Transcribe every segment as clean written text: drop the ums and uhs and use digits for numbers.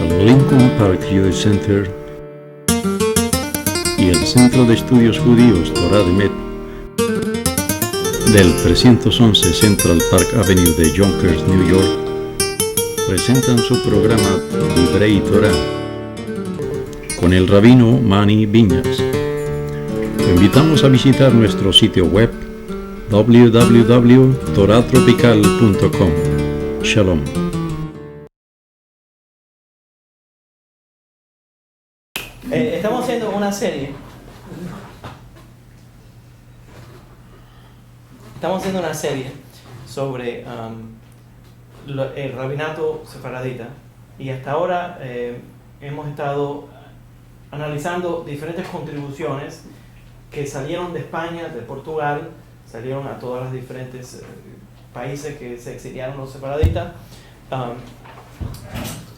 El Lincoln Park Youth Center y el Centro de Estudios Judíos Torah de Met del 311 Central Park Avenue de Yonkers, New York, presentan su programa Divrei Torah con el rabino Mani Viñas. Te invitamos a visitar nuestro sitio web www.toratropical.com. Shalom. Estamos haciendo una serie. Sobre el rabinato sefaradita, y hasta ahora hemos estado analizando diferentes contribuciones que salieron de España, de Portugal, salieron a todos los diferentes países que se exiliaron los sefaraditas.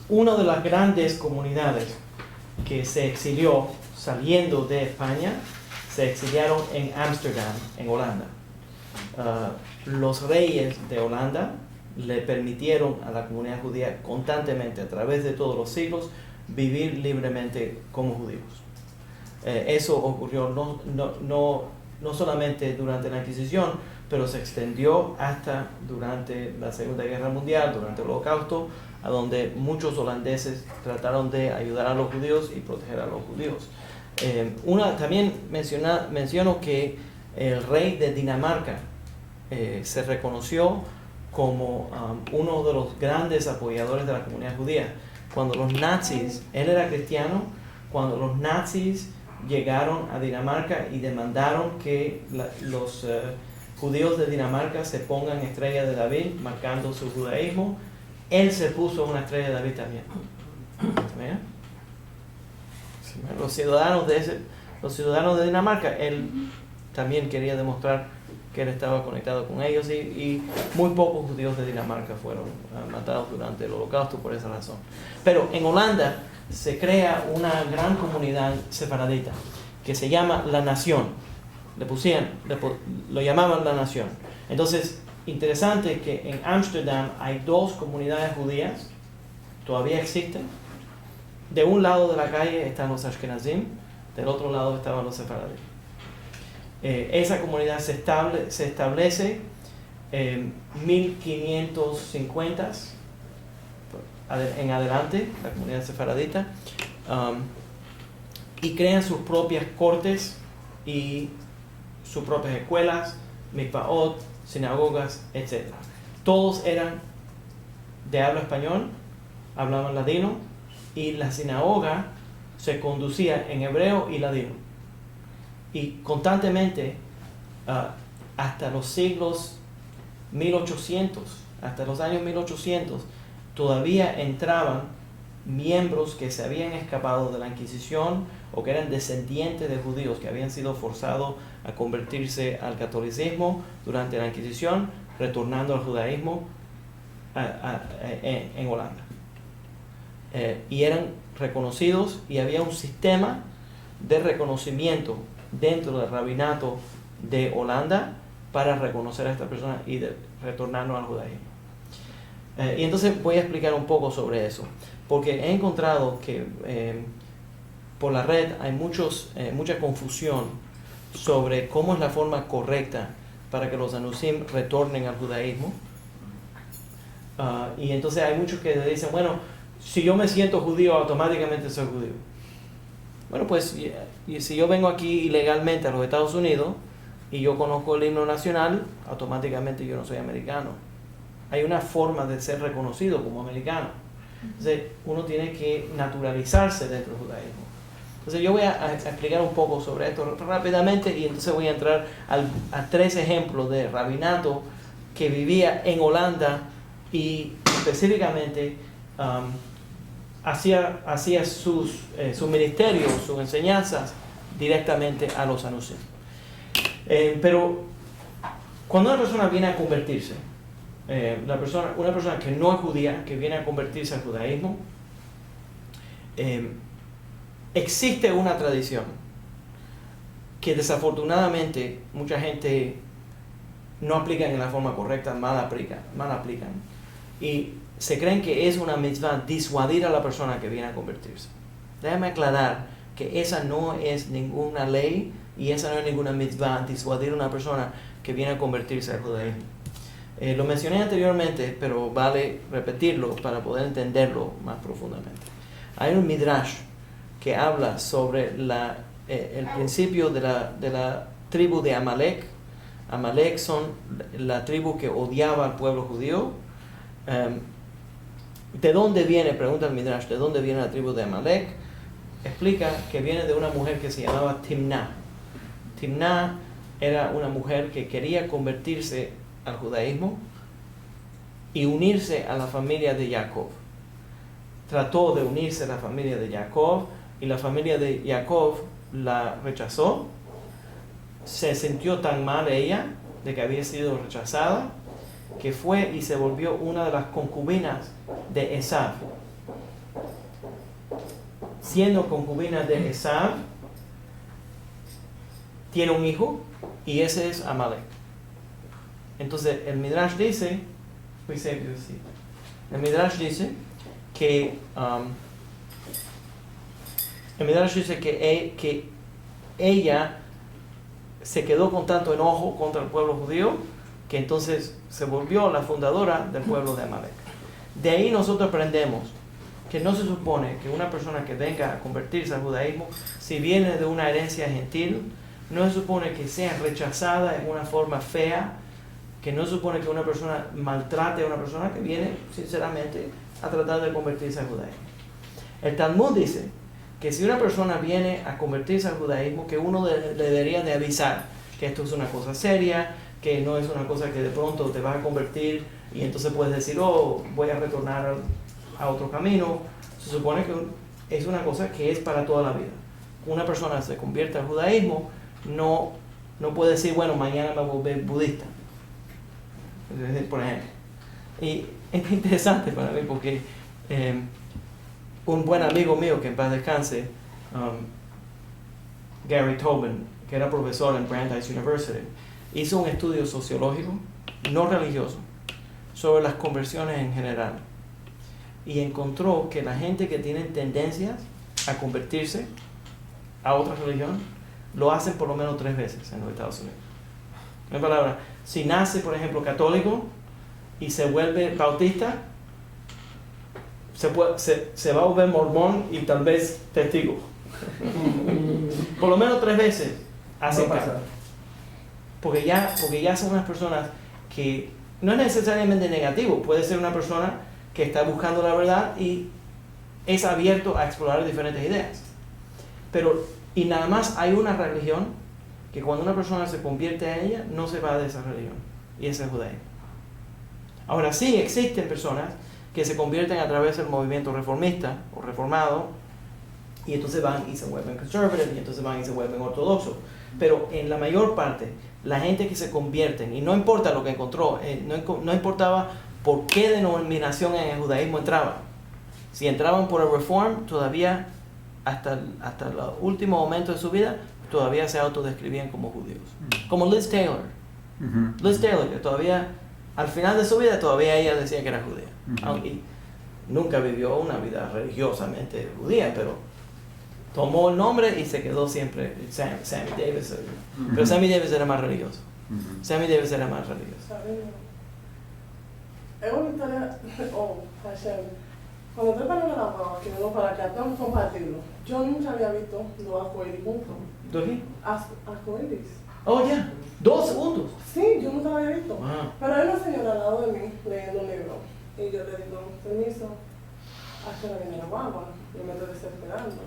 Una de las grandes comunidades que se exilió saliendo de España, se exiliaron en Ámsterdam, en Holanda. Los reyes de Holanda le permitieron a la comunidad judía constantemente, a través de todos los siglos, vivir libremente como judíos. Eso ocurrió no solamente durante la Inquisición, pero se extendió hasta durante la Segunda Guerra Mundial, durante el Holocausto, a donde muchos holandeses trataron de ayudar a los judíos y proteger a los judíos. También menciono que el rey de Dinamarca se reconoció como uno de los grandes apoyadores de la comunidad judía. Cuando los nazis, él era cristiano, cuando los nazis llegaron a Dinamarca y demandaron que los judíos de Dinamarca se pongan estrella de David, marcando su judaísmo, él se puso una estrella de David también. ¿Ven? Los ciudadanos de Dinamarca, él también quería demostrar que él estaba conectado con ellos, y muy pocos judíos de Dinamarca fueron matados durante el Holocausto por esa razón. Pero en Holanda se crea una gran comunidad sefaradita que se llama La Nación. Lo llamaban La Nación. Entonces, interesante que en Ámsterdam hay dos comunidades judías, todavía existen. De un lado de la calle están los Ashkenazim, del otro lado estaban los sefaradíes. Esa comunidad se establece en 1550 en adelante, la comunidad sefaradita, y crean sus propias cortes y sus propias escuelas, mikvaot, sinagogas, etc. Todos eran de habla español, hablaban ladino, y la sinagoga se conducía en hebreo y ladino. Y constantemente, hasta los siglos 1800, hasta los años 1800, todavía entraban miembros que se habían escapado de la Inquisición o que eran descendientes de judíos que habían sido forzados a convertirse al catolicismo durante la Inquisición, retornando al judaísmo en Holanda. Y eran reconocidos, y había un sistema de reconocimiento dentro del rabinato de Holanda para reconocer a esta persona y retornarnos al judaísmo. Y entonces voy a explicar un poco sobre eso, porque he encontrado que por la red hay mucha confusión sobre cómo es la forma correcta para que los anusim retornen al judaísmo. Y entonces hay muchos que dicen, bueno, si yo me siento judío, automáticamente soy judío. Bueno, pues si yo vengo aquí ilegalmente a los Estados Unidos y yo conozco el himno nacional, automáticamente yo no soy americano. Hay una forma de ser reconocido como americano. Entonces, uno tiene que naturalizarse dentro del judaísmo. Entonces, yo voy a explicar un poco sobre esto rápidamente, y entonces voy a entrar a 3 ejemplos de rabinato que vivía en Holanda y específicamente hacía sus ministerios, sus enseñanzas directamente a los anusim. Pero cuando una persona viene a convertirse, una persona que no es judía, que viene a convertirse al judaísmo, existe una tradición que desafortunadamente mucha gente no aplican en la forma correcta, mal aplican. Y se creen que es una mitzvah disuadir a la persona que viene a convertirse. Déjame aclarar que esa no es ninguna ley y esa no es ninguna mitzvah disuadir a una persona que viene a convertirse al judaísmo. Lo mencioné anteriormente, pero vale repetirlo para poder entenderlo más profundamente. Hay un midrash que habla sobre el principio de la tribu de Amalek. Amalek son la tribu que odiaba al pueblo judío. ¿De dónde viene? Pregunta el midrash, ¿de dónde viene la tribu de Amalek? Explica que viene de una mujer que se llamaba Timná. Timná era una mujer que quería convertirse al judaísmo y unirse a la familia de Jacob. Trató de unirse a la familia de Jacob y la familia de Jacob la rechazó. Se sintió tan mal ella de que había sido rechazada que fue y se volvió una de las concubinas de Esav. Siendo concubina de Esav, tiene un hijo y ese es Amalek. Entonces el Midrash dice, que ella se quedó con tanto enojo contra el pueblo judío que entonces se volvió la fundadora del pueblo de Amalek. De ahí nosotros aprendemos que no se supone que una persona que venga a convertirse al judaísmo, si viene de una herencia gentil, no se supone que sea rechazada en una forma fea, que no se supone que una persona maltrate a una persona que viene sinceramente a tratar de convertirse al judaísmo. El Talmud dice que si una persona viene a convertirse al judaísmo, que uno le debería de avisar que esto es una cosa seria, que no es una cosa que de pronto te vas a convertir y entonces puedes decir, voy a retornar a otro camino. Se supone que es una cosa que es para toda la vida. Una persona se convierte al judaísmo, no puede decir, bueno, mañana me voy a volver budista, por ejemplo. Y es interesante para mí porque un buen amigo mío, que en paz descanse, Gary Tobin, que era profesor en Brandeis University, hizo un estudio sociológico, no religioso, sobre las conversiones en general. Y encontró que la gente que tiene tendencias a convertirse a otra religión, lo hacen por lo menos 3 veces en los Estados Unidos. En palabras, si nace, por ejemplo, católico y se vuelve bautista, se va a volver mormón y tal vez testigo. Por lo menos 3 veces hacen cambio. Porque ya son unas personas que no es necesariamente negativo, puede ser una persona que está buscando la verdad y es abierto a explorar diferentes ideas. Y nada más hay una religión que cuando una persona se convierte a ella, no se va de esa religión, y ese es el judaísmo. Ahora sí existen personas que se convierten a través del movimiento reformista o reformado, y entonces van y se vuelven conservative, y entonces van y se vuelven ortodoxos. Pero en la mayor parte, la gente que se convierten, y no importa lo que encontró, no importaba por qué denominación en el judaísmo entraban. Si entraban por el Reform, todavía hasta el último momento de su vida, todavía se autodescribían como judíos. Como Liz Taylor. Liz Taylor, que todavía, al final de su vida, todavía ella decía que era judía. Y nunca vivió una vida religiosamente judía, pero tomó el nombre y se quedó siempre Sammy Davis. Pero Sammy Davis era más religioso. Sammy Davis era más religioso. Es una historia, Hashem, cuando estoy para la mamá, que vengo para acá, tengo que compartirlo. Yo nunca había visto 2 arcoíris juntos. ¿2 qué? Arcoíris. Oh, ya. 2 juntos. Sí, yo nunca lo había visto. Wow. Pero hay una señora al lado de mí leyendo un libro. Y yo le digo, permiso, hasta que viene la guagua. Yo me estoy desesperando.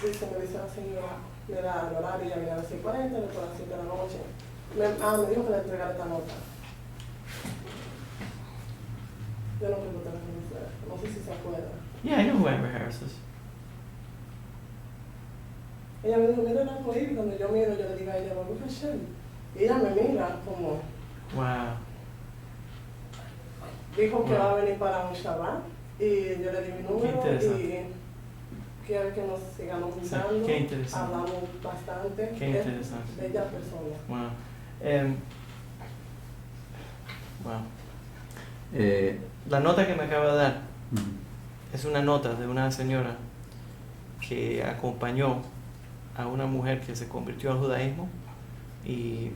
Me dice la señora, me da el horario, ya viene a las 6:40, después a las 7 de la noche. Me dijo que le entregara esta nota. Yo no tengo teléfono, no sé si se acuerda. Yeah, I know who Amber Harris is. Ella me dijo, mira el arcoíris, cuando yo miro, yo le digo a ella, ¿por qué Hashem? Y ella me mira como... Wow. Dijo que va a venir para un Shabbat, y yo le di mi número, y quiere que nos sigamos juntando. Qué interesante. Hablamos bastante. Qué interesante. Bella persona. Wow. Wow. Eh, La nota que me acaba de dar ujú. es una nota de una señora que acompañó a una mujer que se convirtió al judaísmo y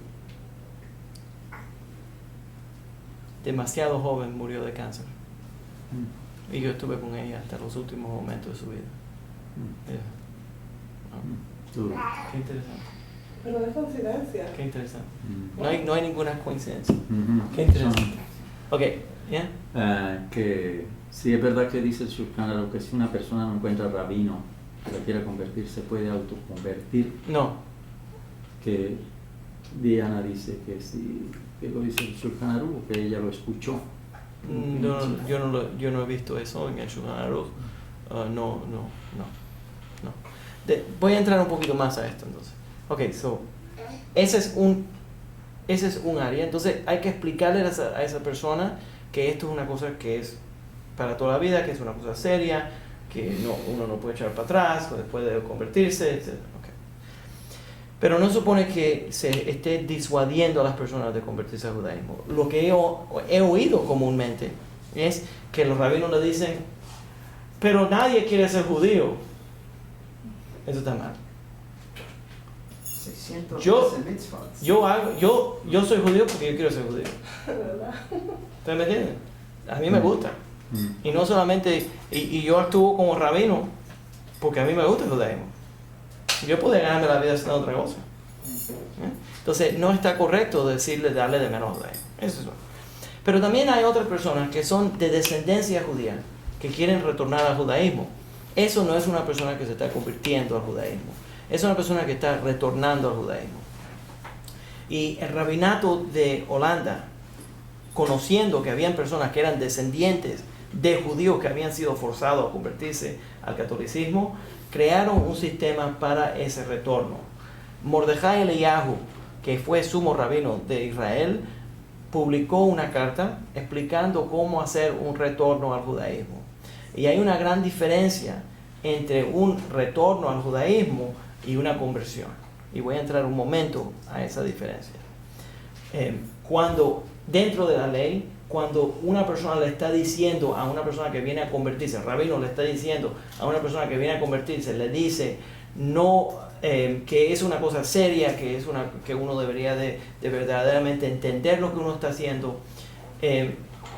demasiado joven murió de cáncer. Y yo estuve con ella hasta los últimos momentos de su vida. Yeah. Wow. Duro. Qué interesante. Pero no es coincidencia. Qué interesante. Mm. No hay ninguna coincidencia. Ujú. Qué interesante. Ok, ¿ya? Que sí es verdad que dice el Shulchan Aruch que si una persona no encuentra rabino que quiera convertir, se puede autoconvertir. No. Que Diana dice que sí, que lo dice el Shulchan Aruch, que ella lo escuchó. Yo no he visto eso en el Shulchan Aruch. No. Voy a entrar un poquito más a esto entonces. Ok, so, ese es un área. Entonces hay que explicarle a esa persona que esto es una cosa que es para toda la vida, que es una cosa seria, que uno no puede echar para atrás, después de convertirse, etc. Okay. Pero no supone que se esté disuadiendo a las personas de convertirse al judaísmo. Lo que he oído comúnmente es que los rabinos le dicen, pero nadie quiere ser judío. Eso está mal. 613 mitzvot. Yo soy judío porque yo quiero ser judío. ¿Verdad? ¿Ustedes me entienden? A mí me gusta. Mm. Y no solamente, y yo actúo como rabino porque a mí me gusta el judaísmo. Yo puedo ganarme la vida haciendo otra cosa. ¿Eh? Entonces no está correcto darle de menos judaísmo. Eso es lo. Pero también hay otras personas que son de descendencia judía, que quieren retornar al judaísmo. Eso no es una persona que se está convirtiendo al judaísmo. Es una persona que está retornando al judaísmo. Y el rabinato de Holanda, conociendo que habían personas que eran descendientes de judíos que habían sido forzados a convertirse al catolicismo, crearon un sistema para ese retorno. Mordejai Eliyahu, que fue sumo rabino de Israel, publicó una carta explicando cómo hacer un retorno al judaísmo. Y hay una gran diferencia entre un retorno al judaísmo y una conversión. Y voy a entrar un momento a esa diferencia. Cuando dentro de la ley, cuando una persona le está diciendo a una persona que viene a convertirse, el rabino le está diciendo a una persona que viene a convertirse, le dice que es una cosa seria, que uno debería de verdaderamente entender lo que uno está haciendo,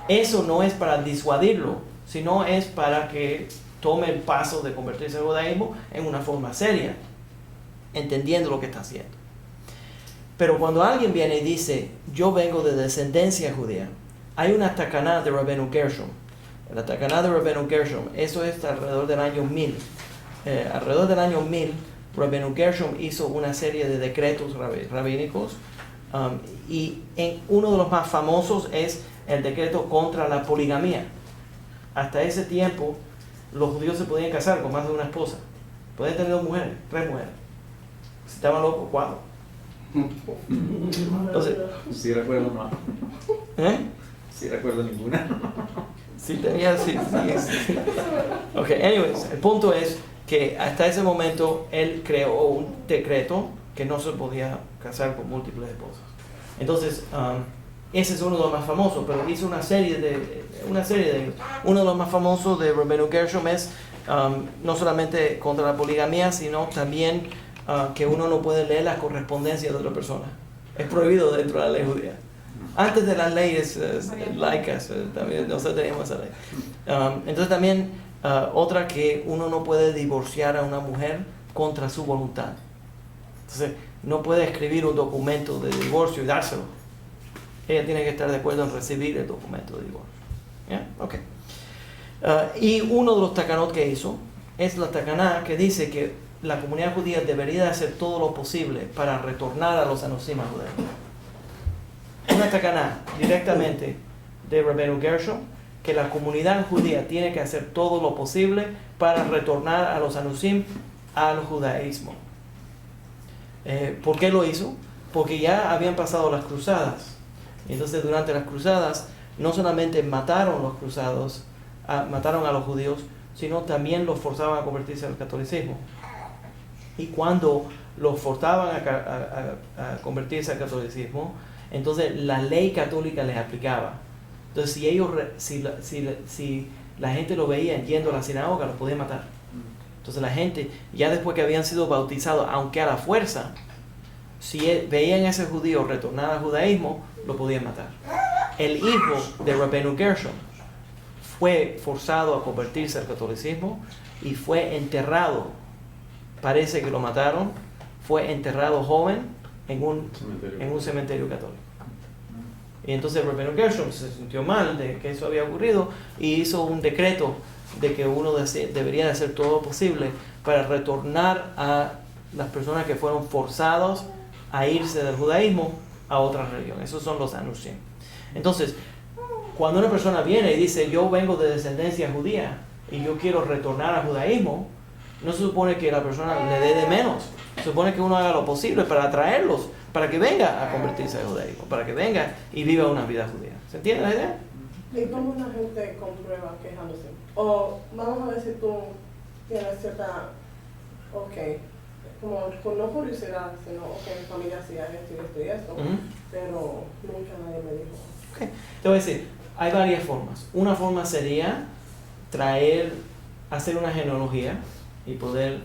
eso no es para disuadirlo, sino es para que tome el paso de convertirse al judaísmo en una forma seria, entendiendo lo que está haciendo. Pero cuando alguien viene y dice, yo vengo de descendencia judía, hay una takaná de Rabbeinu Gershom. La takaná de Rabbeinu Gershom, eso es alrededor del año 1000. Alrededor del año 1000, Rabbeinu Gershom hizo una serie de decretos rabínicos, y uno de los más famosos es el decreto contra la poligamía. Hasta ese tiempo, los judíos se podían casar con más de una esposa. Podían tener 2 mujeres, 3 mujeres. Si estaban locos, 4. Entonces, Sí recuerdo una. Sí recuerdo ninguna. Sí tenía, sí. Ok, anyways, el punto es que hasta ese momento él creó un decreto que no se podía casar con múltiples esposas. Entonces, ese es uno de los más famosos, pero hizo una serie de ellos. Uno de los más famosos de Rabbeinu Gershom es no solamente contra la poligamía, sino también que uno no puede leer la correspondencia de otra persona. Es prohibido dentro de la ley judía. Antes de las leyes laicas, también nosotros teníamos esa ley. Entonces también otra, que uno no puede divorciar a una mujer contra su voluntad. Entonces no puede escribir un documento de divorcio y dárselo. Ella tiene que estar de acuerdo en recibir el documento de divorcio. ¿Yeah? Okay. Y uno de los takanot que hizo es la takaná que dice que la comunidad judía debería hacer todo lo posible para retornar a los anusim judaicos. Una takaná directamente de Rabbeinu Gershom, que la comunidad judía tiene que hacer todo lo posible para retornar a los anusim al judaísmo. ¿Por qué lo hizo? Porque ya habían pasado las cruzadas. Y entonces durante las cruzadas no solamente mataron a los judíos, sino también los forzaban a convertirse al catolicismo. Y cuando los forzaban a convertirse al catolicismo, Entonces la ley católica les aplicaba. Entonces si la gente lo veía yendo a la sinagoga, los podía matar. Entonces la gente, ya después que habían sido bautizados, aunque a la fuerza, si veían a ese judío retornar al judaísmo, lo podían matar. El hijo de Rabbeinu Gershom fue forzado a convertirse al catolicismo y fue enterrado, parece que lo mataron, fue enterrado joven en un cementerio católico. Y entonces Rabbeinu Gershom se sintió mal de que eso había ocurrido y hizo un decreto de que uno debería de hacer todo lo posible para retornar a las personas que fueron forzados a irse del judaísmo a otra religión. Esos son los anusim. Entonces, cuando una persona viene y dice, yo vengo de descendencia judía y yo quiero retornar al judaísmo, no se supone que la persona le dé de menos. Se supone que uno haga lo posible para atraerlos, para que venga a convertirse al judaísmo, para que venga y viva una vida judía. ¿Se entiende la idea? ¿Y cómo la gente comprueba quejándose? O vamos a ver si tú tienes cierta, como no curiosidad, sino, mi familia hacía esto y esto, pero nunca nadie me dijo. Te voy a decir, hay varias formas. Una forma sería hacer una genealogía y poder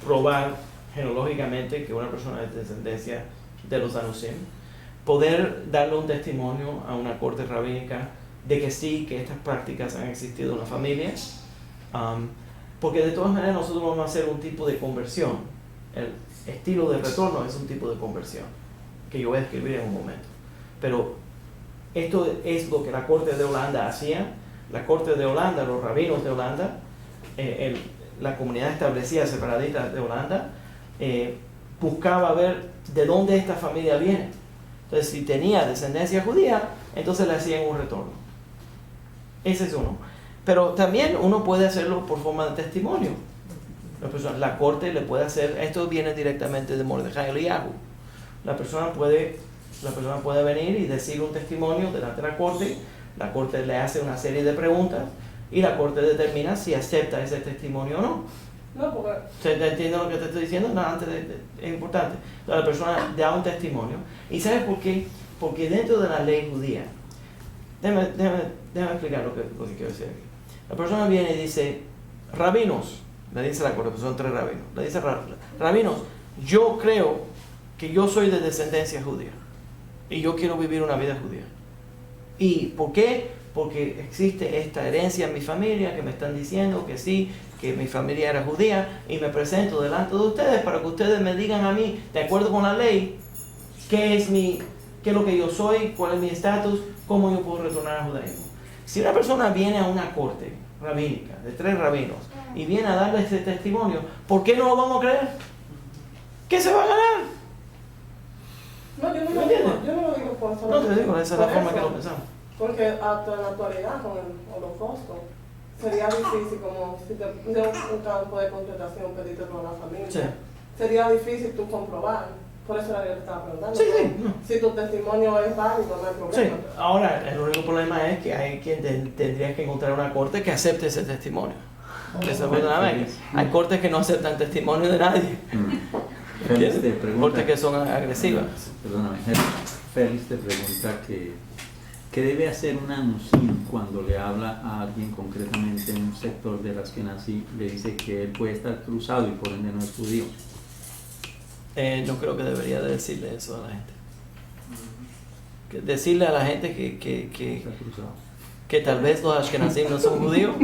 probar genealógicamente que una persona es de descendencia de los Anusim. Poder darle un testimonio a una corte rabínica de que sí, que estas prácticas han existido en la familia. Porque de todas maneras nosotros vamos a hacer un tipo de conversión. El estilo de retorno es un tipo de conversión que yo voy a escribir en un momento. Pero esto es lo que la corte de Holanda hacía. La corte de Holanda, los rabinos de Holanda, la comunidad establecida separadita de Holanda, buscaba ver de dónde esta familia viene. Entonces, si tenía descendencia judía, entonces le hacían un retorno. Ese es uno. Pero también uno puede hacerlo por forma de testimonio. La corte le puede hacer, esto viene directamente de Mordejai Eliyahu. La persona puede venir y decir un testimonio delante de la corte le hace una serie de preguntas y la corte determina si acepta ese testimonio o no. No, porque... ¿Te entiendes lo que te estoy diciendo? No, es importante. La persona da un testimonio. ¿Y sabes por qué? Porque dentro de la ley judía, déjame explicar lo que quiero decir aquí. La persona viene y dice, rabinos, le dice la corte, son 3 rabinos, le dice, rabinos, yo creo que yo soy de descendencia judía y yo quiero vivir una vida judía. ¿Y por qué? Porque existe esta herencia en mi familia que me están diciendo que sí, que mi familia era judía, y me presento delante de ustedes para que ustedes me digan a mí, de acuerdo con la ley, qué es lo que yo soy, cuál es mi estatus, cómo yo puedo retornar al judaísmo. Si una persona viene a una corte rabínica de 3 rabinos y viene a darle ese testimonio, ¿por qué no lo vamos a creer? ¿Qué se va a ganar? No, yo no lo digo por eso. No te digo, esa es la forma que lo pensamos. Porque hasta en la actualidad, con el holocausto, sería difícil, como si de un campo de contratación pediste toda la familia, sí. Sería difícil tú comprobar. Por eso era que yo te estaba preguntando. Sí. Si tu testimonio es válido, no hay problema. Sí. Ahora, el único problema es que hay quien tendría que encontrar una corte que acepte ese testimonio. Hay cortes que no aceptan testimonio de nadie. Félix te pregunta, cortes que son agresivas. Perdóname, Félix te pregunta ¿qué debe hacer un anusim cuando le habla a alguien concretamente en un sector de las que nací, le dice que él puede estar cruzado y por ende no es judío? No creo que debería de decirle eso a la gente. Decirle a la gente que tal vez los ashkenazim no son judíos.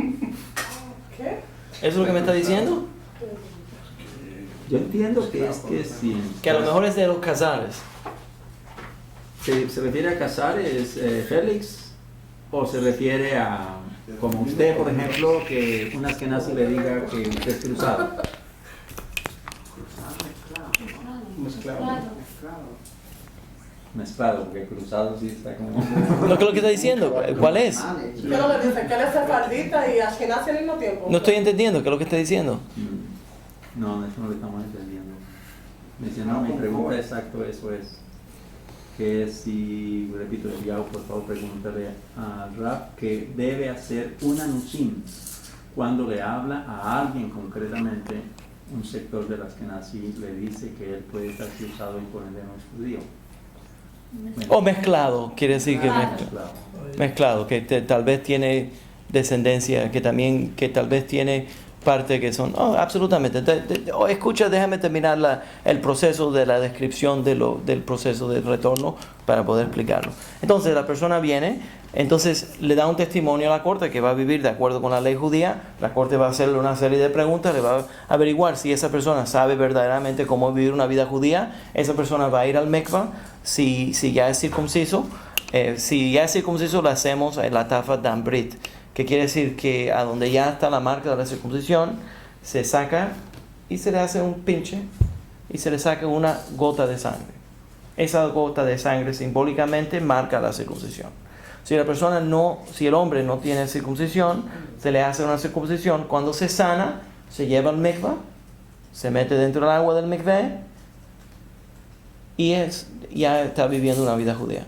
¿Qué? ¿Eso es lo que me está diciendo? Yo entiendo que es que si... Que a lo mejor es de los Casares. ¿Se refiere a Casares, Félix? ¿O se refiere a, como usted, por ejemplo, que un ashkenazi le diga que usted es cruzado? Mezclado, porque cruzado sí está como... ¿Lo que está diciendo? ¿Cuál es? ¿Qué lo que dice? ¿Que él es sefardita y ashkenazi al mismo tiempo? No estoy entendiendo qué es lo que está diciendo. No, eso no lo estamos entendiendo. Mi pregunta exacto eso es que si, repito, Eliyahu, por favor pregúntale a Rab que debe hacer un anusim cuando le habla a alguien concretamente, un sector de las que nací, le dice que él puede estar cruzado y por ende no es judío. O mezclado, quiere decir que mezclado, que tal vez tiene descendencia, que tal vez tiene parte que son... absolutamente. Escucha, déjame terminar el proceso de la descripción del proceso de retorno para poder explicarlo. Entonces la persona viene, entonces le da un testimonio a la corte que va a vivir de acuerdo con la ley judía. La corte va a hacerle una serie de preguntas, le va a averiguar si esa persona sabe verdaderamente cómo vivir una vida judía. Esa persona va a ir al mikvah si ya es circunciso. Si ya es circunciso, le hacemos la tafa dan brit, que quiere decir que a donde ya está la marca de la circuncisión, se saca y se le hace un pinche y se le saca una gota de sangre. Esa gota de sangre simbólicamente marca la circuncisión. Si el hombre no tiene circuncisión, se le hace una circuncisión. Cuando se sana, se lleva al mikvah, se mete dentro del agua del mikveh y ya está viviendo una vida judía.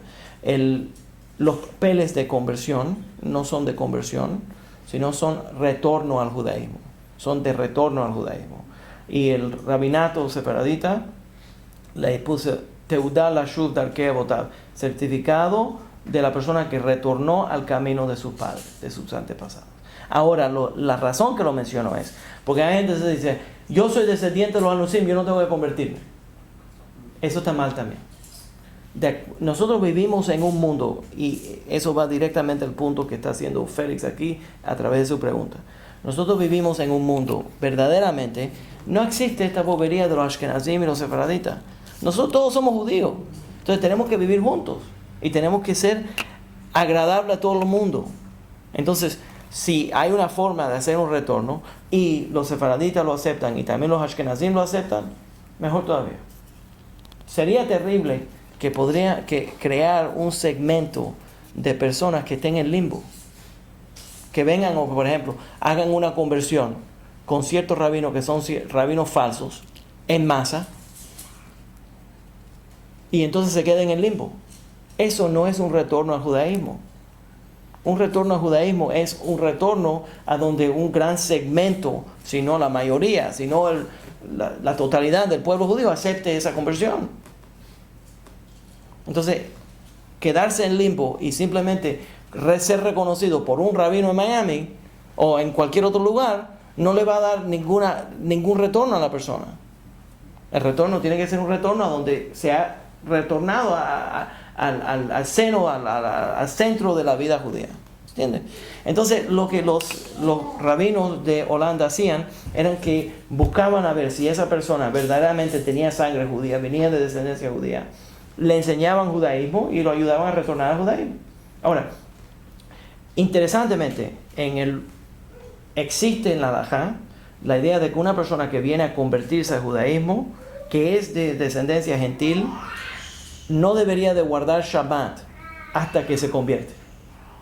Los papeles de conversión no son de conversión, sino son retorno al judaísmo. Son de retorno al judaísmo. Y el rabinato separadita le puso Teudah Lashuv Darkei Avotav, certificado de la persona que retornó al camino de sus padres, de sus antepasados. Ahora, la razón que lo menciono es porque hay gente que se dice, yo soy descendiente de los Anusim, yo no tengo que convertirme. Eso está mal también. Nosotros vivimos en un mundo, y eso va directamente al punto que está haciendo Félix aquí a través de su pregunta. Nosotros vivimos en un mundo, verdaderamente, no existe esta bobería de los Ashkenazim y los Sefaraditas. Nosotros todos somos judíos, entonces tenemos que vivir juntos y tenemos que ser agradables a todo el mundo. Entonces, si hay una forma de hacer un retorno y los Sefaraditas lo aceptan y también los Ashkenazim lo aceptan, mejor todavía. Sería terrible que crear un segmento de personas que estén en limbo, que vengan o, por ejemplo, hagan una conversión con ciertos rabinos que son rabinos falsos en masa y entonces se queden en limbo. Eso no es un retorno al judaísmo. Un retorno al judaísmo es un retorno a donde un gran segmento, si no la mayoría, si no la totalidad del pueblo judío acepte esa conversión. Entonces, quedarse en limbo y simplemente ser reconocido por un rabino en Miami o en cualquier otro lugar no le va a dar ningún retorno a la persona. El retorno tiene que ser un retorno a donde se ha retornado al seno, al centro de la vida judía. ¿Entiendes? Entonces, lo que los rabinos de Holanda hacían eran que buscaban a ver si esa persona verdaderamente tenía sangre judía, venía de descendencia judía. Le enseñaban judaísmo y lo ayudaban a retornar al judaísmo. Ahora, interesantemente, existe en la halajá la idea de que una persona que viene a convertirse al judaísmo, que es de descendencia gentil, no debería de guardar Shabbat hasta que se convierte.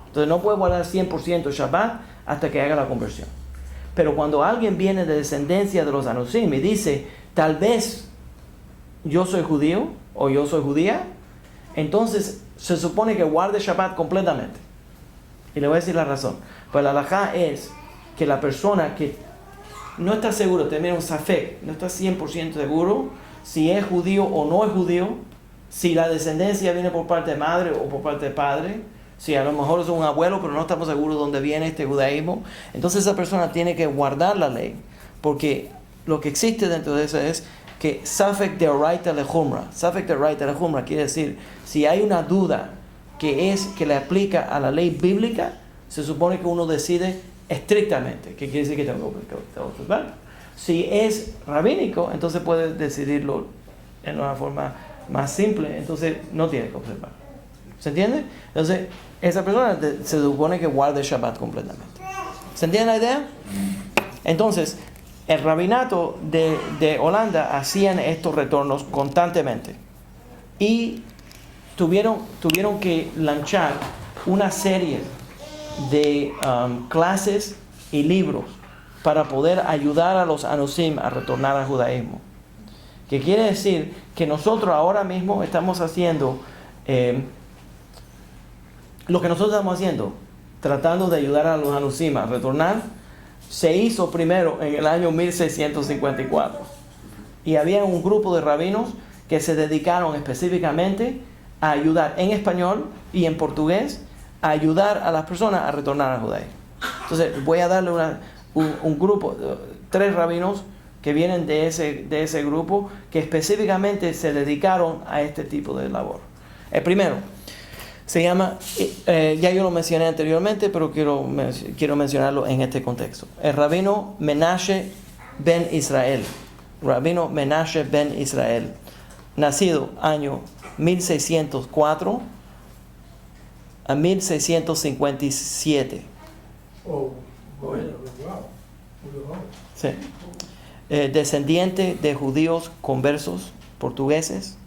Entonces no puede guardar 100% Shabbat hasta que haga la conversión. Pero cuando alguien viene de descendencia de los Anusim y dice, tal vez yo soy judío o yo soy judía, entonces se supone que guarde Shabbat completamente. Y le voy a decir la razón. Pues la halajá es que la persona que no está seguro, tiene un safek, no está 100% seguro si es judío o no es judío, si la descendencia viene por parte de madre o por parte de padre, si a lo mejor es un abuelo pero no estamos seguros de dónde viene este judaísmo, entonces esa persona tiene que guardar la ley, porque lo que existe dentro de eso es que Safek de Oraita Lehumra. Safek de Oraita Lehumra quiere decir, si hay una duda que le aplica a la ley bíblica, se supone que uno decide estrictamente. ¿Qué quiere decir que tengo que observar? Si es rabínico, entonces puede decidirlo en una forma más simple, entonces no tiene que observar. ¿Se entiende? Entonces, esa persona se supone que guarde Shabbat completamente. ¿Se entiende la idea? Entonces, el rabinato de Holanda hacían estos retornos constantemente y tuvieron que lanzar una serie de clases y libros para poder ayudar a los Anusim a retornar al judaísmo. Que quiere decir que nosotros ahora mismo estamos haciendo lo que nosotros estamos haciendo, tratando de ayudar a los Anusim a retornar. Se hizo primero en el año 1654 y había un grupo de rabinos que se dedicaron específicamente a ayudar en español y en portugués, a ayudar a las personas a retornar al judaísmo. Entonces voy a darle un grupo, 3 rabinos que vienen de ese grupo que específicamente se dedicaron a este tipo de labor. El primero se llama, ya yo lo mencioné anteriormente, pero quiero mencionarlo en este contexto. El rabino Menashe ben Israel. Rabino Menashe ben Israel. Nacido año 1604 a 1657. Oh, bueno, wow. Sí. Descendiente de judíos conversos portugueses.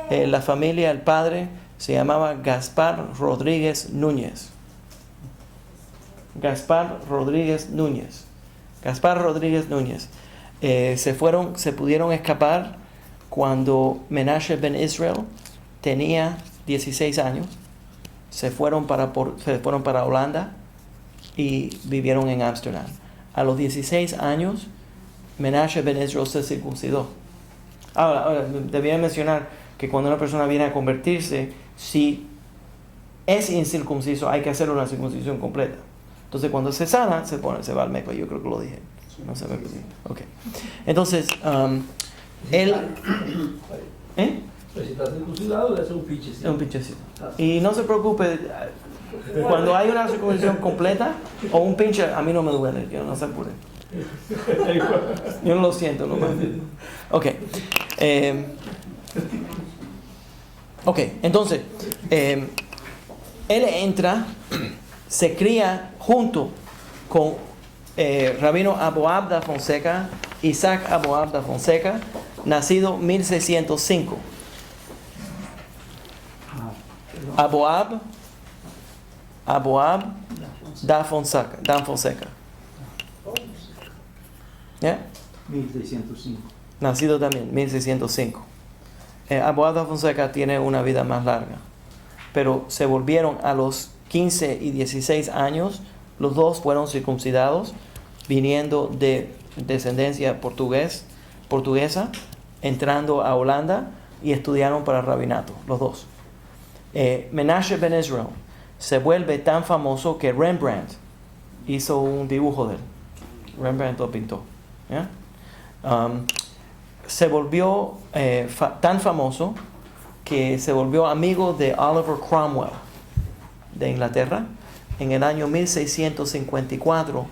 La familia, el padre, se llamaba Gaspar Rodríguez Núñez. Gaspar Rodríguez Núñez. Gaspar Rodríguez Núñez. Se pudieron escapar cuando Menashe ben Israel tenía 16 años. Se fueron para Holanda y vivieron en Ámsterdam. A los 16 años, Menashe ben Israel se circuncidó. Ahora, debía mencionar que cuando una persona viene a convertirse, si es incircunciso, hay que hacer una circuncisión completa. Entonces, cuando se sana, se va al mikvah. Yo creo que lo dije. No se me perdió. Okay. Entonces, él... Pues si está circuncidado, le hace un pinchecito. Es un pinchecito. Y no se preocupe, cuando hay una circuncisión completa o un pinche, a mí no me duele, yo no se apure. Yo no lo siento, no me... Ok. Entonces, él entra, se cría junto con Rabino Aboab da Fonseca, Isaac Aboab da Fonseca, nacido 1605. Aboab da Fonseca. ¿Ya? 1605. Nacido también, 1605. Aboab da Fonseca tiene una vida más larga, pero se volvieron a los 15 y 16 años, los dos fueron circuncidados, viniendo de descendencia portuguesa, entrando a Holanda y estudiaron para el rabinato, los dos. Menashe ben Israel se vuelve tan famoso que Rembrandt hizo un dibujo de él. Rembrandt lo pintó. ¿Ya? Se volvió tan famoso que se volvió amigo de Oliver Cromwell de Inglaterra. En el año 1654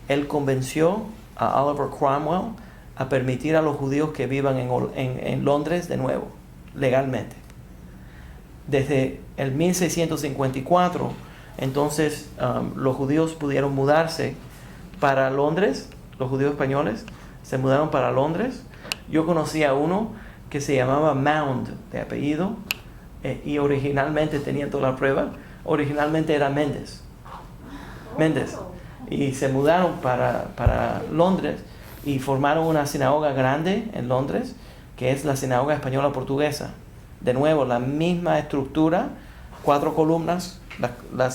él convenció a Oliver Cromwell a permitir a los judíos que vivan en Londres de nuevo, legalmente. Desde el 1654, entonces los judíos pudieron mudarse para Londres, los judíos españoles se mudaron para Londres. Yo conocí a uno que se llamaba Mound, de apellido, y originalmente tenía toda la prueba, originalmente era Méndez. Y se mudaron para Londres y formaron una sinagoga grande en Londres, que es la sinagoga española portuguesa. De nuevo, la misma estructura, 4 columnas. La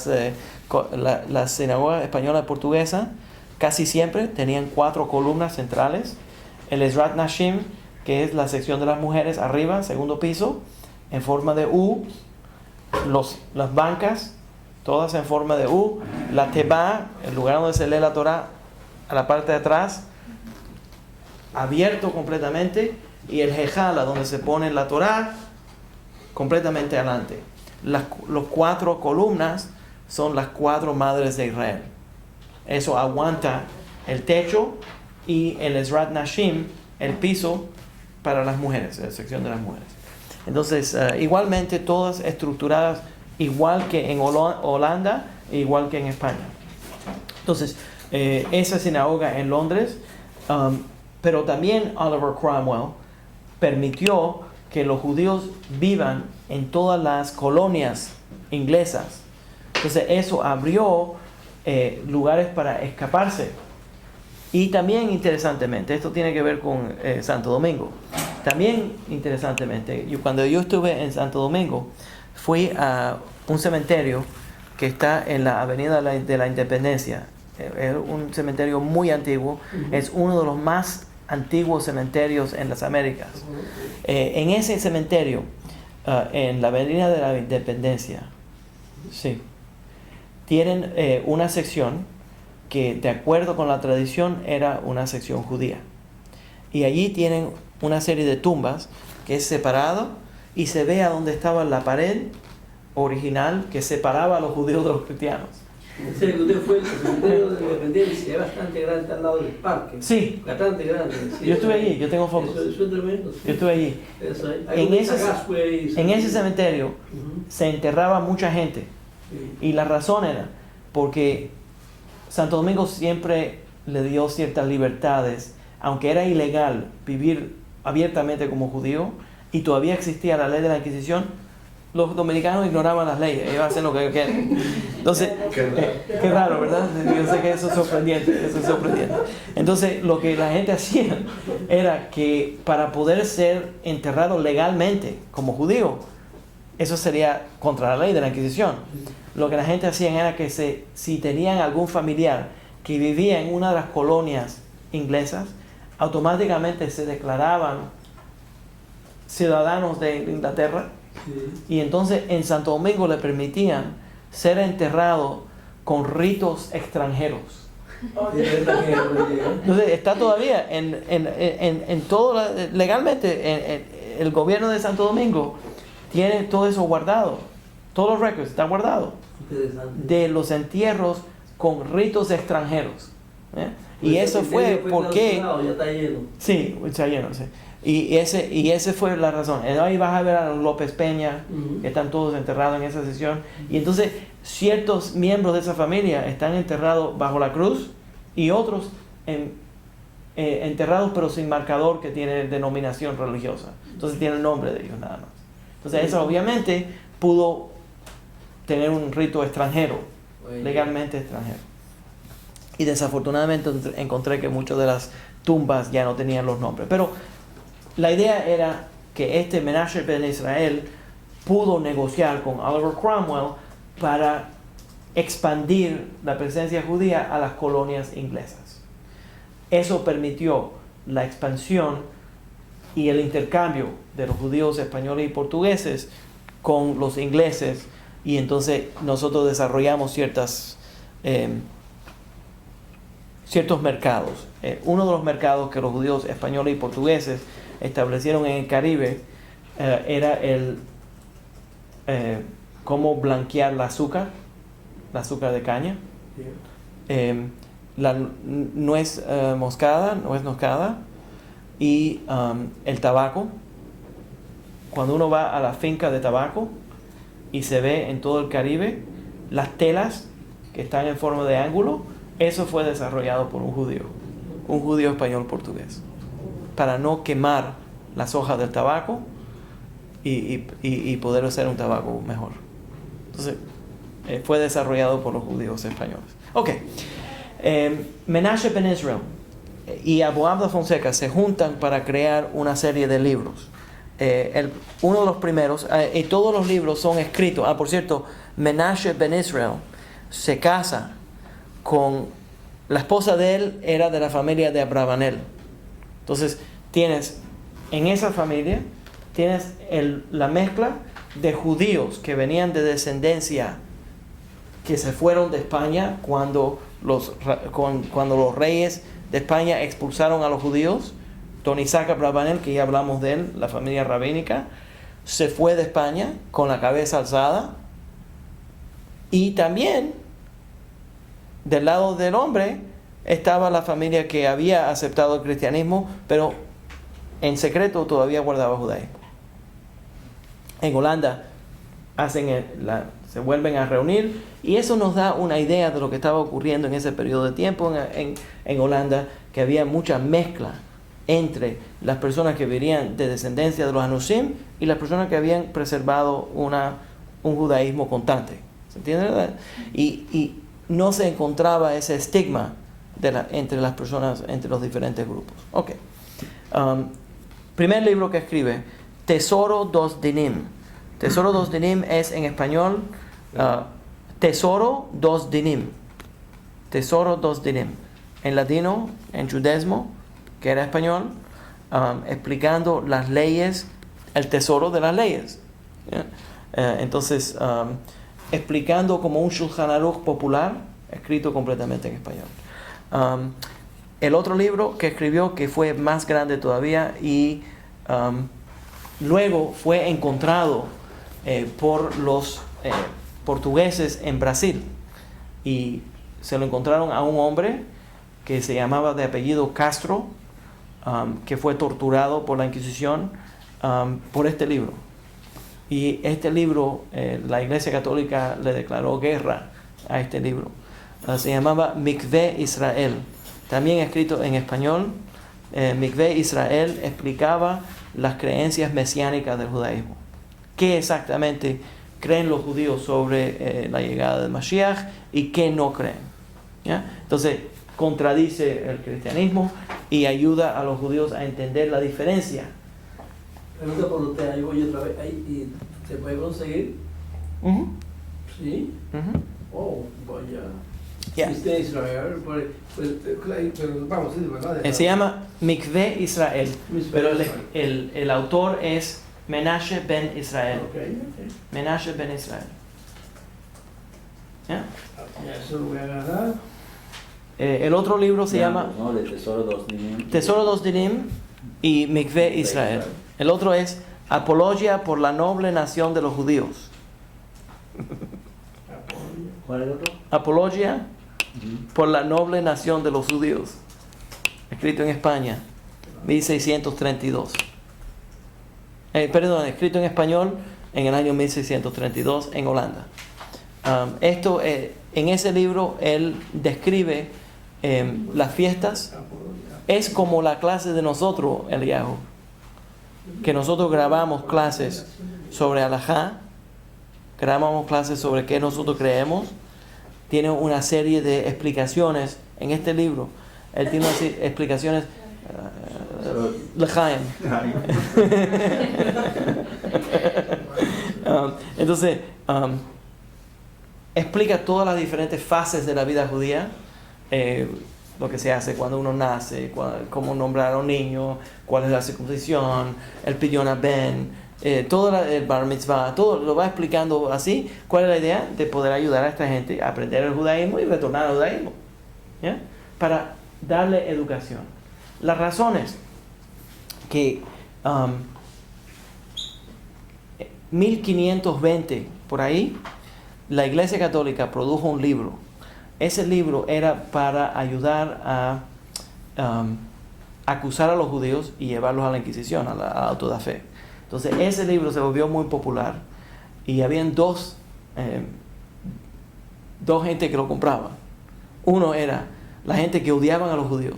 sinagoga española portuguesa casi siempre tenían 4 columnas centrales. El Ezrat Nashim, que es la sección de las mujeres arriba, segundo piso, en forma de U. Las bancas, todas en forma de U. La Teba, el lugar donde se lee la Torah, a la parte de atrás, abierto completamente. Y el Jejala, donde se pone la Torah, completamente adelante. Las 4 columnas son las 4 madres de Israel. Eso aguanta el techo y el Ezrat Nashim, el piso para las mujeres, la sección de las mujeres. Entonces, igualmente todas estructuradas igual que en Holanda e igual que en España. Entonces, esa sinagoga en Londres, pero también Oliver Cromwell permitió que los judíos vivan en todas las colonias inglesas. Entonces eso abrió lugares para escaparse. Y también interesantemente, esto tiene que ver con Santo Domingo. También interesantemente, cuando yo estuve en Santo Domingo, fui a un cementerio que está en la Avenida de la Independencia. Es un cementerio muy antiguo, es uno de los más antiguos cementerios en las Américas. En ese cementerio en la Avenida de la Independencia. Sí. Tienen una sección que, de acuerdo con la tradición, era una sección judía. Y allí tienen una serie de tumbas que es separado y se ve a donde estaba la pared original que separaba a los judíos de los cristianos. En serio, que usted fue el cementerio de la Independencia, es bastante grande, está al lado del parque. Sí. Bastante grande. Sí, Yo estuve allí, yo tengo fotos. Eso es tremendo. Sí. Yo estuve allí. Eso, En ese cementerio Uh-huh. se enterraba mucha gente. Sí. Y la razón era porque Santo Domingo siempre le dio ciertas libertades, aunque era ilegal vivir abiertamente como judío y todavía existía la ley de la Inquisición. Los dominicanos ignoraban las leyes, ellos hacen lo que quieren. Entonces, qué raro, ¿verdad? Yo sé que eso es sorprendente, Entonces, lo que la gente hacía era que para poder ser enterrado legalmente como judío, eso sería contra la ley de la Inquisición. Lo que la gente hacía era que si tenían algún familiar que vivía en una de las colonias inglesas, automáticamente se declaraban ciudadanos de Inglaterra. Sí. Y entonces en Santo Domingo le permitían ser enterrado con ritos extranjeros. Entonces está todavía en todo, legalmente, el gobierno de Santo Domingo tiene todo eso guardado. Todos los récords están guardados de los entierros con ritos extranjeros. Y eso fue porque... Ya está lleno. Sí, está lleno, sí. Y ese fue la razón. Ahí vas a ver a los López Peña, Uh-huh. que están todos enterrados en esa sesión. Y entonces ciertos miembros de esa familia están enterrados bajo la cruz y otros enterrados pero sin marcador que tiene denominación religiosa. Entonces tiene el nombre de ellos nada más. Entonces eso obviamente pudo tener un rito extranjero, legalmente extranjero. Y desafortunadamente encontré que muchas de las tumbas ya no tenían los nombres. Pero la idea era que este Menashe ben Israel pudo negociar con Oliver Cromwell para expandir la presencia judía a las colonias inglesas. Eso permitió la expansión y el intercambio de los judíos españoles y portugueses con los ingleses, y entonces nosotros desarrollamos ciertos mercados. Uno de los mercados que los judíos españoles y portugueses establecieron en el Caribe era el cómo blanquear el azúcar de caña, la nuez moscada y el tabaco. Cuando uno va a la finca de tabaco y se ve en todo el Caribe las telas que están en forma de ángulo, eso fue desarrollado por un judío español portugués, para no quemar las hojas del tabaco y poder hacer un tabaco mejor. Entonces, fue desarrollado por los judíos españoles. Ok. Menashe ben Israel y Abu Abda Fonseca se juntan para crear una serie de libros. Uno de los primeros, y todos los libros son escritos. Por cierto, Menashe ben Israel se casa con la esposa de él, era de la familia de Abravanel. Entonces tienes en esa familia tienes la mezcla de judíos que venían de descendencia, que se fueron de España cuando los reyes de España expulsaron a los judíos. Don Isaac Abravanel, que ya hablamos de él, la familia rabínica, se fue de España con la cabeza alzada. Y también del lado del hombre estaba la familia que había aceptado el cristianismo, pero en secreto todavía guardaba judaísmo. En Holanda se vuelven a reunir, y eso nos da una idea de lo que estaba ocurriendo en ese periodo de tiempo en Holanda, que había mucha mezcla entre las personas que venían de descendencia de los Anusim y las personas que habían preservado un judaísmo constante. ¿Se entiende, verdad? Y no se encontraba ese estigma entre las personas, entre los diferentes grupos. Ok. Primer libro que escribe, Tesoro dos Dinim. Tesoro dos Dinim es en español Tesoro dos Dinim. Tesoro dos Dinim. En latino, en judaísmo, que era español, explicando las leyes, el tesoro de las leyes. Entonces, explicando como un Shulchan Aruch popular, escrito completamente en español. El otro libro que escribió, que fue más grande todavía y luego fue encontrado por los portugueses en Brasil, y se lo encontraron a un hombre que se llamaba de apellido Castro, que fue torturado por la Inquisición por este libro. Y este libro, la Iglesia Católica le declaró guerra a este libro. Se llamaba Mikveh Israel, también escrito en español. Mikveh Israel explicaba las creencias mesiánicas del judaísmo. ¿Qué exactamente creen los judíos sobre la llegada del Mashiach y qué no creen? ¿Ya? Entonces, contradice el cristianismo y ayuda a los judíos a entender la diferencia. Pregunta por usted, ahí voy otra vez. ¿Y se puede conseguir? Uh-huh. Sí. Uh-huh. Oh, vaya. Yeah. Israel, pero vamos, sí, ¿verdad? Se llama Mikveh Israel, pero el autor es Menashe ben Israel. Okay. Menashe ben Israel. ¿Ya? Ya, eso lo voy a agarrar. El otro libro se llama No, de Tesoro dos Dinim. Tesoro dos Dinim y Mikveh Israel. El otro es Apología por la noble nación de los judíos. ¿Cuál es el otro? Apología por la noble nación de los judíos. Escrito en España, 1632. Escrito en español en el año 1632 en Holanda. En ese libro él describe las fiestas. Es como la clase de nosotros, Eliyahu, que nosotros grabamos clases sobre Alajá, grabamos clases sobre qué nosotros creemos. Tiene una serie de explicaciones en este libro. Él tiene unas explicaciones L'chaim. Entonces, explica todas las diferentes fases de la vida judía, lo que se hace cuando uno nace, cómo nombrar a un niño, cuál es la circuncisión, el pidyon ben, todo el bar mitzvah, todo lo va explicando así. ¿Cuál es la idea? De poder ayudar a esta gente a aprender el judaísmo y retornar al judaísmo, ¿ya? Para darle educación. Las razones que 1520 por ahí la Iglesia Católica produjo un libro. Ese libro era para ayudar a acusar a los judíos y llevarlos a la Inquisición, a la auto de fe. Entonces ese libro se volvió muy popular y habían dos gente que lo compraban. Uno era la gente que odiaban a los judíos,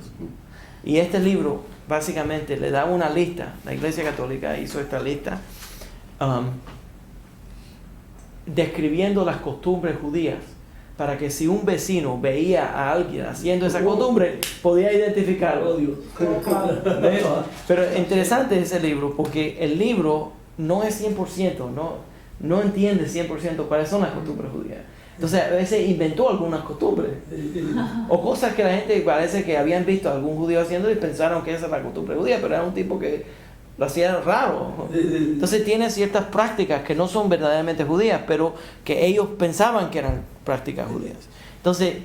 y este libro básicamente le da una lista. La Iglesia Católica hizo esta lista describiendo las costumbres judías, para que si un vecino veía a alguien haciendo esa costumbre, podía identificarlo. Pero interesante ese libro, porque el libro no es 100%, no entiende 100% cuáles son las costumbres judías. Entonces a veces inventó algunas costumbres o cosas que la gente parece que habían visto a algún judío haciendo y pensaron que esa es la costumbre judía, pero era un tipo que lo hacía raro. Entonces tiene ciertas prácticas que no son verdaderamente judías, pero que ellos pensaban que eran prácticas judías. Entonces,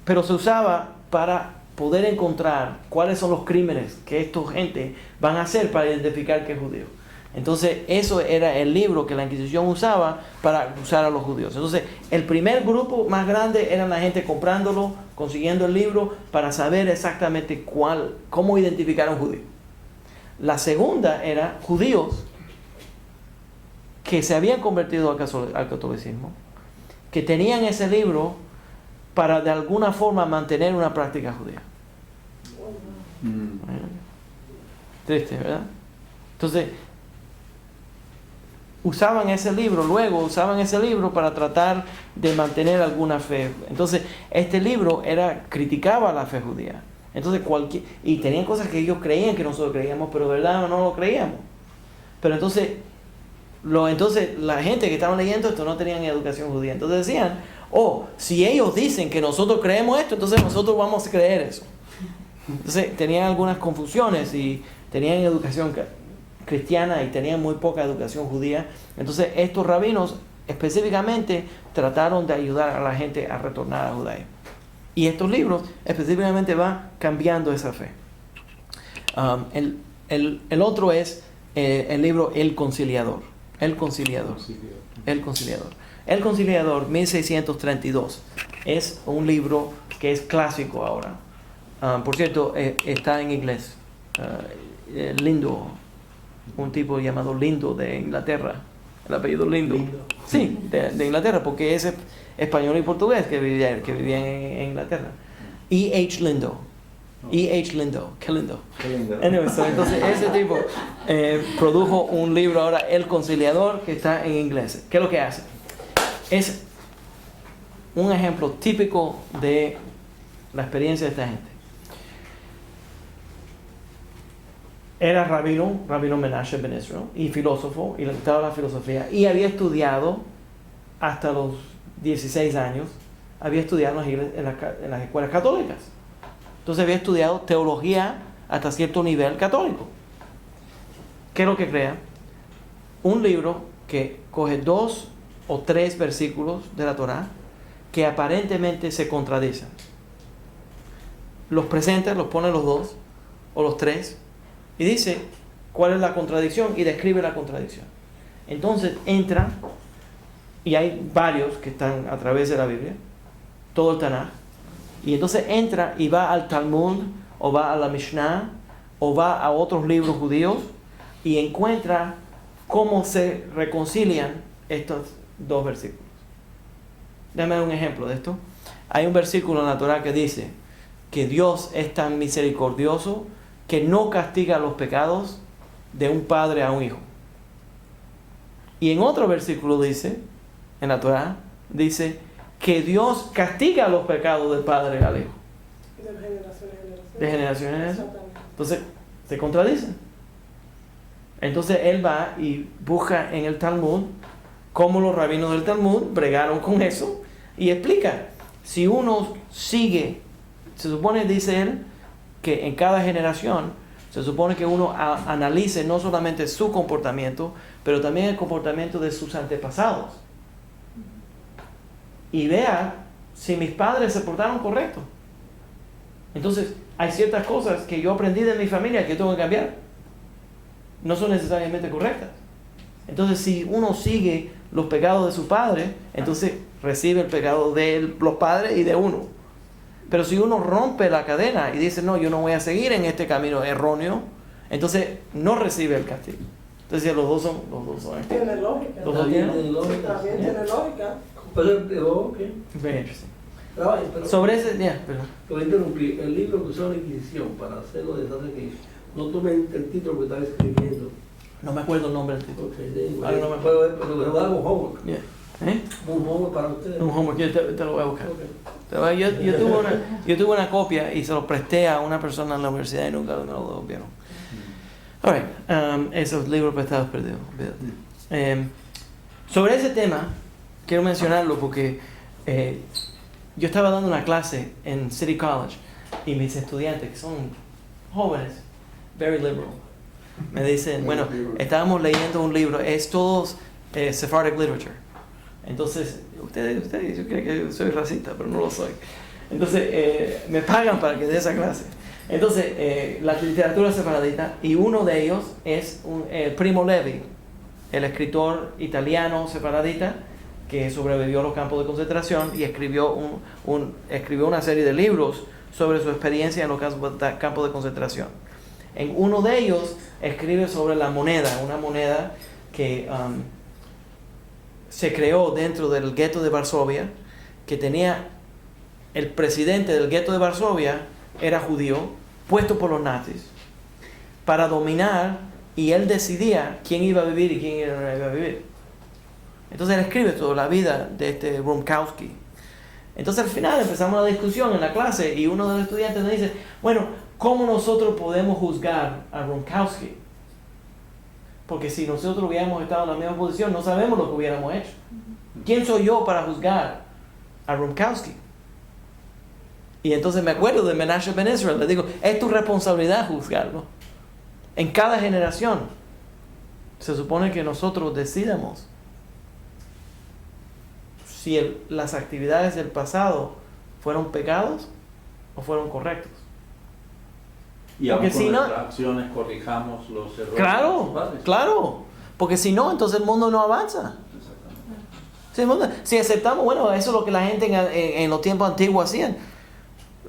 pero se usaba para poder encontrar cuáles son los crímenes que esta gente van a hacer para identificar que es judío. Entonces eso era el libro que la Inquisición usaba para acusar a los judíos. Entonces el primer grupo más grande era la gente comprándolo, consiguiendo el libro para saber exactamente cómo identificar a un judío. La segunda era judíos que se habían convertido al catolicismo, que tenían ese libro para de alguna forma mantener una práctica judía. Triste, ¿verdad? Entonces usaban ese libro para tratar de mantener alguna fe. Entonces este libro criticaba la fe judía. Entonces y tenían cosas que ellos creían que nosotros creíamos, pero de verdad no lo creíamos. Pero entonces la gente que estaba leyendo esto no tenían educación judía. Entonces decían, si ellos dicen que nosotros creemos esto, entonces nosotros vamos a creer eso. Entonces tenían algunas confusiones y tenían educación cristiana y tenían muy poca educación judía. Entonces estos rabinos específicamente trataron de ayudar a la gente a retornar al judaísmo. Y estos libros específicamente van cambiando esa fe. El otro es el libro El Conciliador. El Conciliador. El Conciliador. El Conciliador, 1632. Es un libro que es clásico ahora. Por cierto, está en inglés. Lindo. Un tipo llamado Lindo de Inglaterra. El apellido Lindo. Sí, de Inglaterra, porque es español y portugués que vivía en Inglaterra. E.H. Lindo. E.H. Lindo. Qué lindo. Anyway, entonces ese tipo produjo un libro ahora, El Conciliador, que está en inglés. ¿Qué es lo que hace? Es un ejemplo típico de la experiencia de esta gente. Era rabino Menashe Ben Israel, y filósofo, y le gustaba la filosofía, y había estudiado hasta los 16 años, había estudiado en las escuelas católicas. Entonces había estudiado teología hasta cierto nivel católico. ¿Qué es lo que crea? Un libro que coge 2 o 3 versículos de la Torá que aparentemente se contradicen. Los presenta, los pone los 2 o los 3 y dice cuál es la contradicción y describe la contradicción. Entonces entra, y hay varios que están a través de la Biblia, todo el Tanaj, y entonces entra y va al Talmud, o va a la Mishnah, o va a otros libros judíos, y encuentra cómo se reconcilian estos 2 versículos. Déjame dar un ejemplo de esto. Hay un versículo en la Torá que dice que Dios es tan misericordioso que no castiga los pecados de un padre a un hijo. Y en otro versículo dice, en la Torá, dice que Dios castiga los pecados del padre al hijo. De generación en generación. Entonces, se contradicen. Entonces él va y busca en el Talmud cómo los rabinos del Talmud bregaron con eso y explica. Si uno sigue, se supone, dice él, que en cada generación se supone que uno analice no solamente su comportamiento, pero también el comportamiento de sus antepasados. Y vea si mis padres se portaron correcto. Entonces, hay ciertas cosas que yo aprendí de mi familia que tengo que cambiar. No son necesariamente correctas. Entonces, si uno sigue los pecados de su padre, entonces recibe el pecado de los padres y de uno. Pero si uno rompe la cadena y dice, no, yo no voy a seguir en este camino erróneo, entonces no recibe el castigo. Entonces los dos son Tiene lógica. ¿Los dos tienen? También tiene lógica. Very interesting. Pero, Sobre ese, perdón. Te voy a interrumpir. El libro que usó la Inquisición para hacerlo de tal que no tomen el título que estaba escribiendo. No me acuerdo el nombre del título. Ahora no me acuerdo, pero hago homework. Yeah. Un homework para ustedes. Un homework, yo te lo voy a buscar. Okay. Yo tuve una copia y se lo presté a una persona en la universidad y nunca me lo devolvieron. All right, esos libros prestados perdidos. Sobre ese tema, quiero mencionarlo porque yo estaba dando una clase en City College y mis estudiantes, que son jóvenes, very liberal, me dicen, bueno, estábamos leyendo un libro, es todo Sephardic literature. Entonces, ustedes, yo creo que soy racista, pero no lo soy. Entonces, me pagan para que dé esa clase. Entonces, la literatura sefaradita, y uno de ellos es Primo Levi, el escritor italiano sefaradita que sobrevivió a los campos de concentración y escribió una serie de libros sobre su experiencia en los campos de concentración. En uno de ellos escribe sobre la moneda, una moneda que se creó dentro del gueto de Varsovia, que tenía el presidente del gueto de Varsovia, era judío, puesto por los nazis, para dominar, y él decidía quién iba a vivir y quién no iba a vivir. Entonces él escribe toda la vida de este Rumkowski. Entonces al final empezamos la discusión en la clase y uno de los estudiantes me dice, bueno, ¿cómo nosotros podemos juzgar a Rumkowski? Porque si nosotros hubiéramos estado en la misma posición, no sabemos lo que hubiéramos hecho. ¿Quién soy yo para juzgar a Rumkowski? Y entonces me acuerdo de Menashe Ben Israel, le digo, es tu responsabilidad juzgarlo. En cada generación Se supone que nosotros decidamos si las actividades del pasado fueron pecados o fueron correctos. Y aún Porque con si no- nuestras acciones corrijamos los errores de Claro, nuestros padres. claro. Porque si no, entonces el mundo no avanza. Exactamente. Si aceptamos, bueno, eso es lo que la gente en los tiempos antiguos hacían.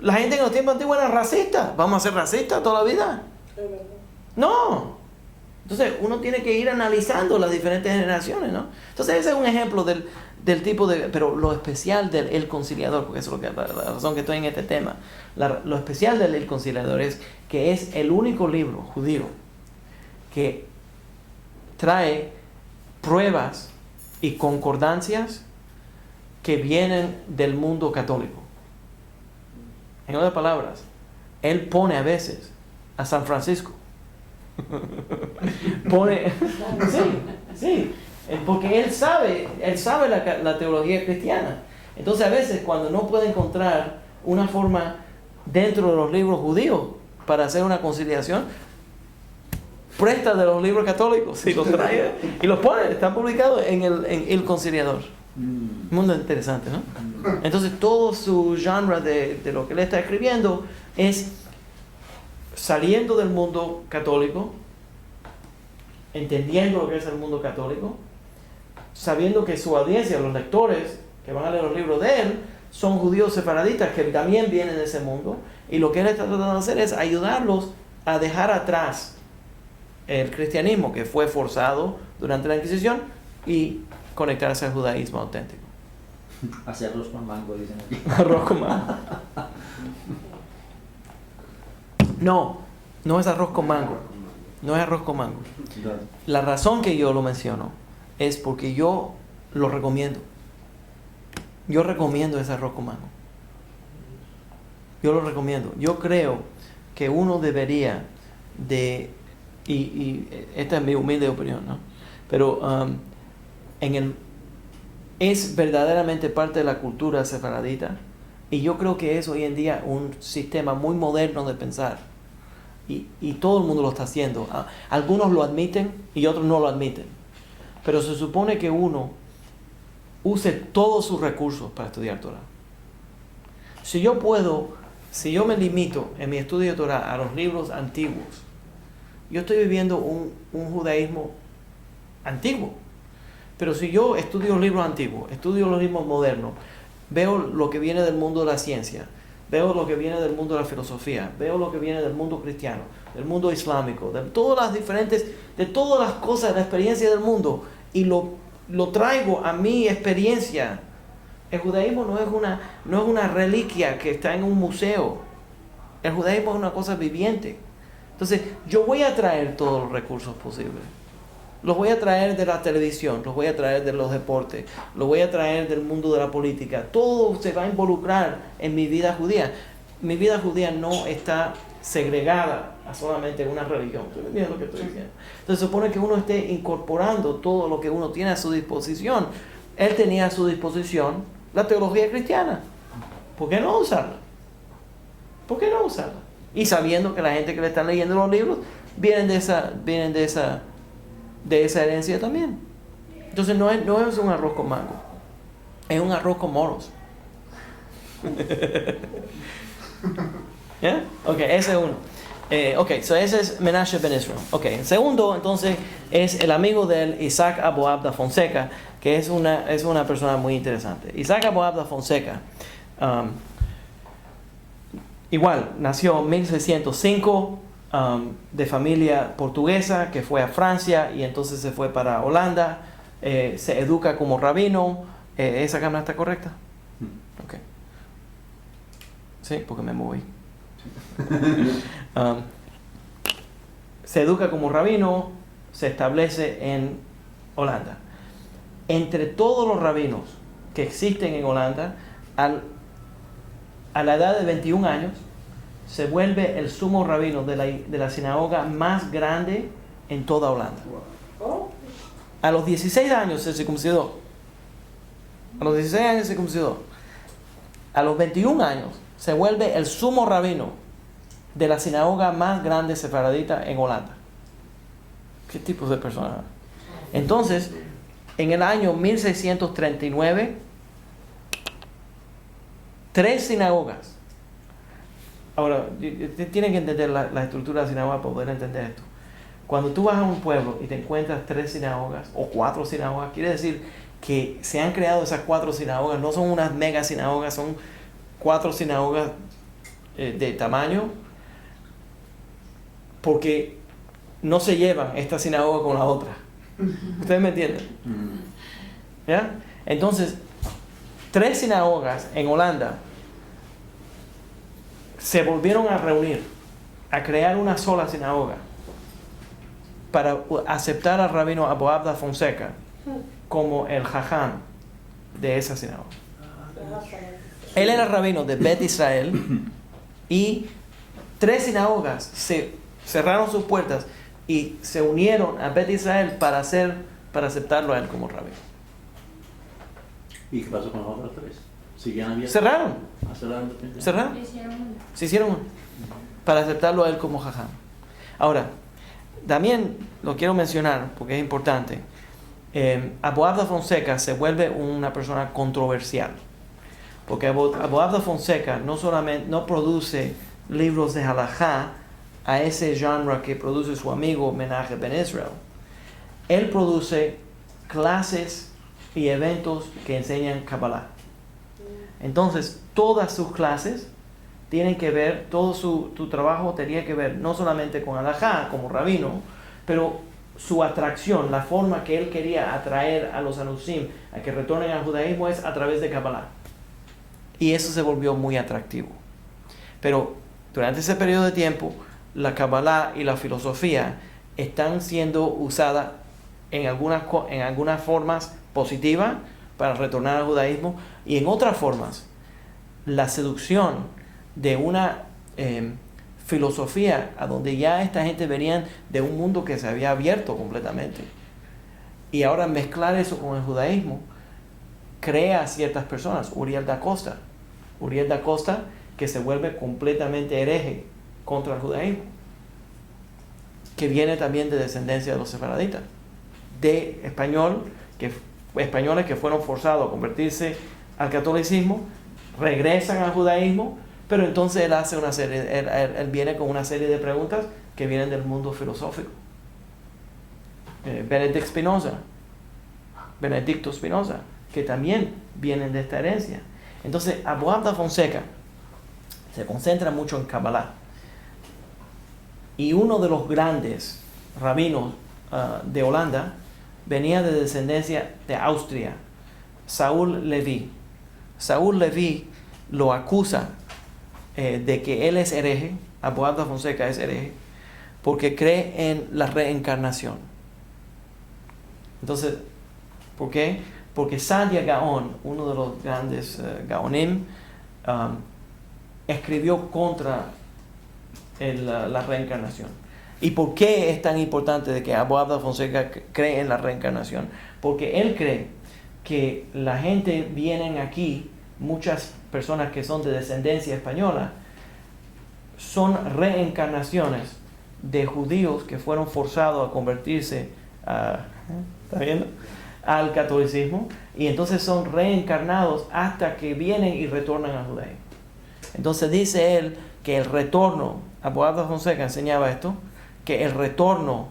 La gente en los tiempos antiguos era racista. ¿Vamos a ser racistas toda la vida? Es verdad. No. Entonces uno tiene que ir analizando las diferentes generaciones, ¿no? Entonces ese es un ejemplo del tipo de... Pero lo especial del El Conciliador, porque eso es la razón que estoy en este tema. Lo especial del El Conciliador es que es el único libro judío que trae pruebas y concordancias que vienen del mundo católico. En otras palabras, él pone a veces a San Francisco. Pone, sí, porque él sabe la teología cristiana. Entonces a veces cuando no puede encontrar una forma dentro de los libros judíos para hacer una conciliación, presta de los libros católicos y los trae y los pone, están publicados en el Conciliador. Un mundo interesante, ¿no? Entonces todo su genre de lo que él está escribiendo es saliendo del mundo católico, entendiendo lo que es el mundo católico, sabiendo que su audiencia, los lectores que van a leer los libros de él, son judíos sefaraditas que también vienen de ese mundo, y lo que él está tratando de hacer es ayudarlos a dejar atrás el cristianismo que fue forzado durante la Inquisición y conectarse al judaísmo auténtico. Hacia arroz con mango, dicen aquí. Arroz con mango. No es arroz con mango. No es arroz con mango. La razón que yo lo menciono es porque yo lo recomiendo. Yo recomiendo ese arroz con mango. Yo lo recomiendo. Yo creo que uno debería de, y esta es mi humilde opinión, ¿no? Pero es verdaderamente parte de la cultura sefaradita, y yo creo que es hoy en día un sistema muy moderno de pensar, y todo el mundo lo está haciendo. Algunos lo admiten y otros no lo admiten, pero se supone que uno use todos sus recursos para estudiar Torah. Si yo me limito en mi estudio de Torah a los libros antiguos, yo estoy viviendo un judaísmo antiguo. Pero si yo estudio los libros antiguos, estudio los libros modernos, veo lo que viene del mundo de la ciencia, veo lo que viene del mundo de la filosofía, veo lo que viene del mundo cristiano, del mundo islámico, de todas las cosas, de la experiencia del mundo, y lo traigo a mi experiencia. El judaísmo no es una reliquia que está en un museo. El judaísmo es una cosa viviente. Entonces, yo voy a traer todos los recursos posibles. Los voy a traer de la televisión, los voy a traer de los deportes, los voy a traer del mundo de la política. Todo se va a involucrar en mi vida judía. Mi vida judía no está segregada a solamente una religión. ¿Tú entiendes lo que estoy diciendo? Entonces se supone que uno esté incorporando todo lo que uno tiene a su disposición. Él tenía a su disposición la teología cristiana. ¿Por qué no usarla? ¿Por qué no usarla? Y sabiendo que la gente que le están leyendo los libros vienen de esa herencia también. Entonces no es un arroz con mango, es un arroz con moros. ¿Yeah? Ok, ese es uno. So ese es Menashe ben Israel. Ok, el segundo entonces es el amigo de él, Isaac Abu Abda Fonseca, que es una persona muy interesante. Isaac Abu Abda Fonseca, igual, nació en 1605, de familia portuguesa que fue a Francia y entonces se fue para Holanda. Se educa como rabino. ¿Esa cámara está correcta? Ok. Sí, porque me moví. Se educa como rabino, se establece en Holanda. Entre todos los rabinos que existen en Holanda, a la edad de 21 años, se vuelve el sumo rabino de la sinagoga más grande en toda Holanda. A los 16 años se circuncidó. A los 16 años se circuncidó. A los 21 años se vuelve el sumo rabino de la sinagoga más grande sefaradita en Holanda. ¿Qué tipo de persona? Entonces, en el año 1639, 3 sinagogas. Ahora, tienen que entender la estructura de la sinagoga para poder entender esto. Cuando tú vas a un pueblo y te encuentras 3 sinagogas o 4 sinagogas, quiere decir que se han creado esas 4 sinagogas, no son unas mega sinagogas, son 4 sinagogas de tamaño, porque no se llevan esta sinagoga con la otra. ¿Ustedes me entienden? ¿Ya? Entonces, 3 sinagogas en Holanda se volvieron a reunir, a crear una sola sinagoga, para aceptar al rabino Abu Abda Fonseca como el jajam de esa sinagoga. Él era rabino de Bet Israel y 3 sinagogas se cerraron sus puertas y se unieron a Bet Israel para aceptarlo a él como rabino. ¿Y qué pasó con las otras 3? ¿Siguen abiertas? Cerraron. Cerraron. Se hicieron uno para aceptarlo a él como jajam. Ahora, también lo quiero mencionar porque es importante. Abu Abda Fonseca se vuelve una persona controversial, porque Abu Abda Fonseca no solamente no produce libros de halajá a ese genre que produce su amigo Menachem Ben Israel. Él produce clases y eventos que enseñan Kabbalah. Entonces, todas sus clases tienen que ver, todo tu trabajo tenía que ver no solamente con halajá como rabino, pero su atracción, la forma que él quería atraer a los anusim a que retornen al judaísmo es a través de Kabbalah. Y eso se volvió muy atractivo. Pero durante ese periodo de tiempo, la Kabbalah y la filosofía están siendo usadas en algunas formas positivas para retornar al judaísmo, y en otras formas la seducción de una filosofía a donde ya esta gente venían de un mundo que se había abierto completamente, y ahora mezclar eso con el judaísmo crea a ciertas personas. Uriel da Costa, que se vuelve completamente hereje contra el judaísmo, que viene también de descendencia de los sefaraditas, de españoles que fueron forzados a convertirse al catolicismo, regresan al judaísmo, pero entonces él hace él viene con una serie de preguntas que vienen del mundo filosófico. Benedicto Spinoza, que también vienen de esta herencia. Entonces, Abu Abda Fonseca se concentra mucho en Kabbalah. Y uno de los grandes rabinos de Holanda venía de descendencia de Austria, Saúl Leví. Saúl Leví lo acusa de que él es hereje, Abu Abda Fonseca es hereje, porque cree en la reencarnación. Entonces, ¿por qué? Porque Saadia Gaon, uno de los grandes Gaonim, escribió contra la reencarnación. ¿Y por qué es tan importante de que Abu Abda Fonseca cree en la reencarnación? Porque él cree que la gente vienen aquí, muchas personas que son de descendencia española, son reencarnaciones de judíos que fueron forzados a convertirse ¿está viendo?, al catolicismo, y entonces son reencarnados hasta que vienen y retornan al judaísmo. Entonces dice él que el retorno, Abu Abda Fonseca enseñaba esto, que el retorno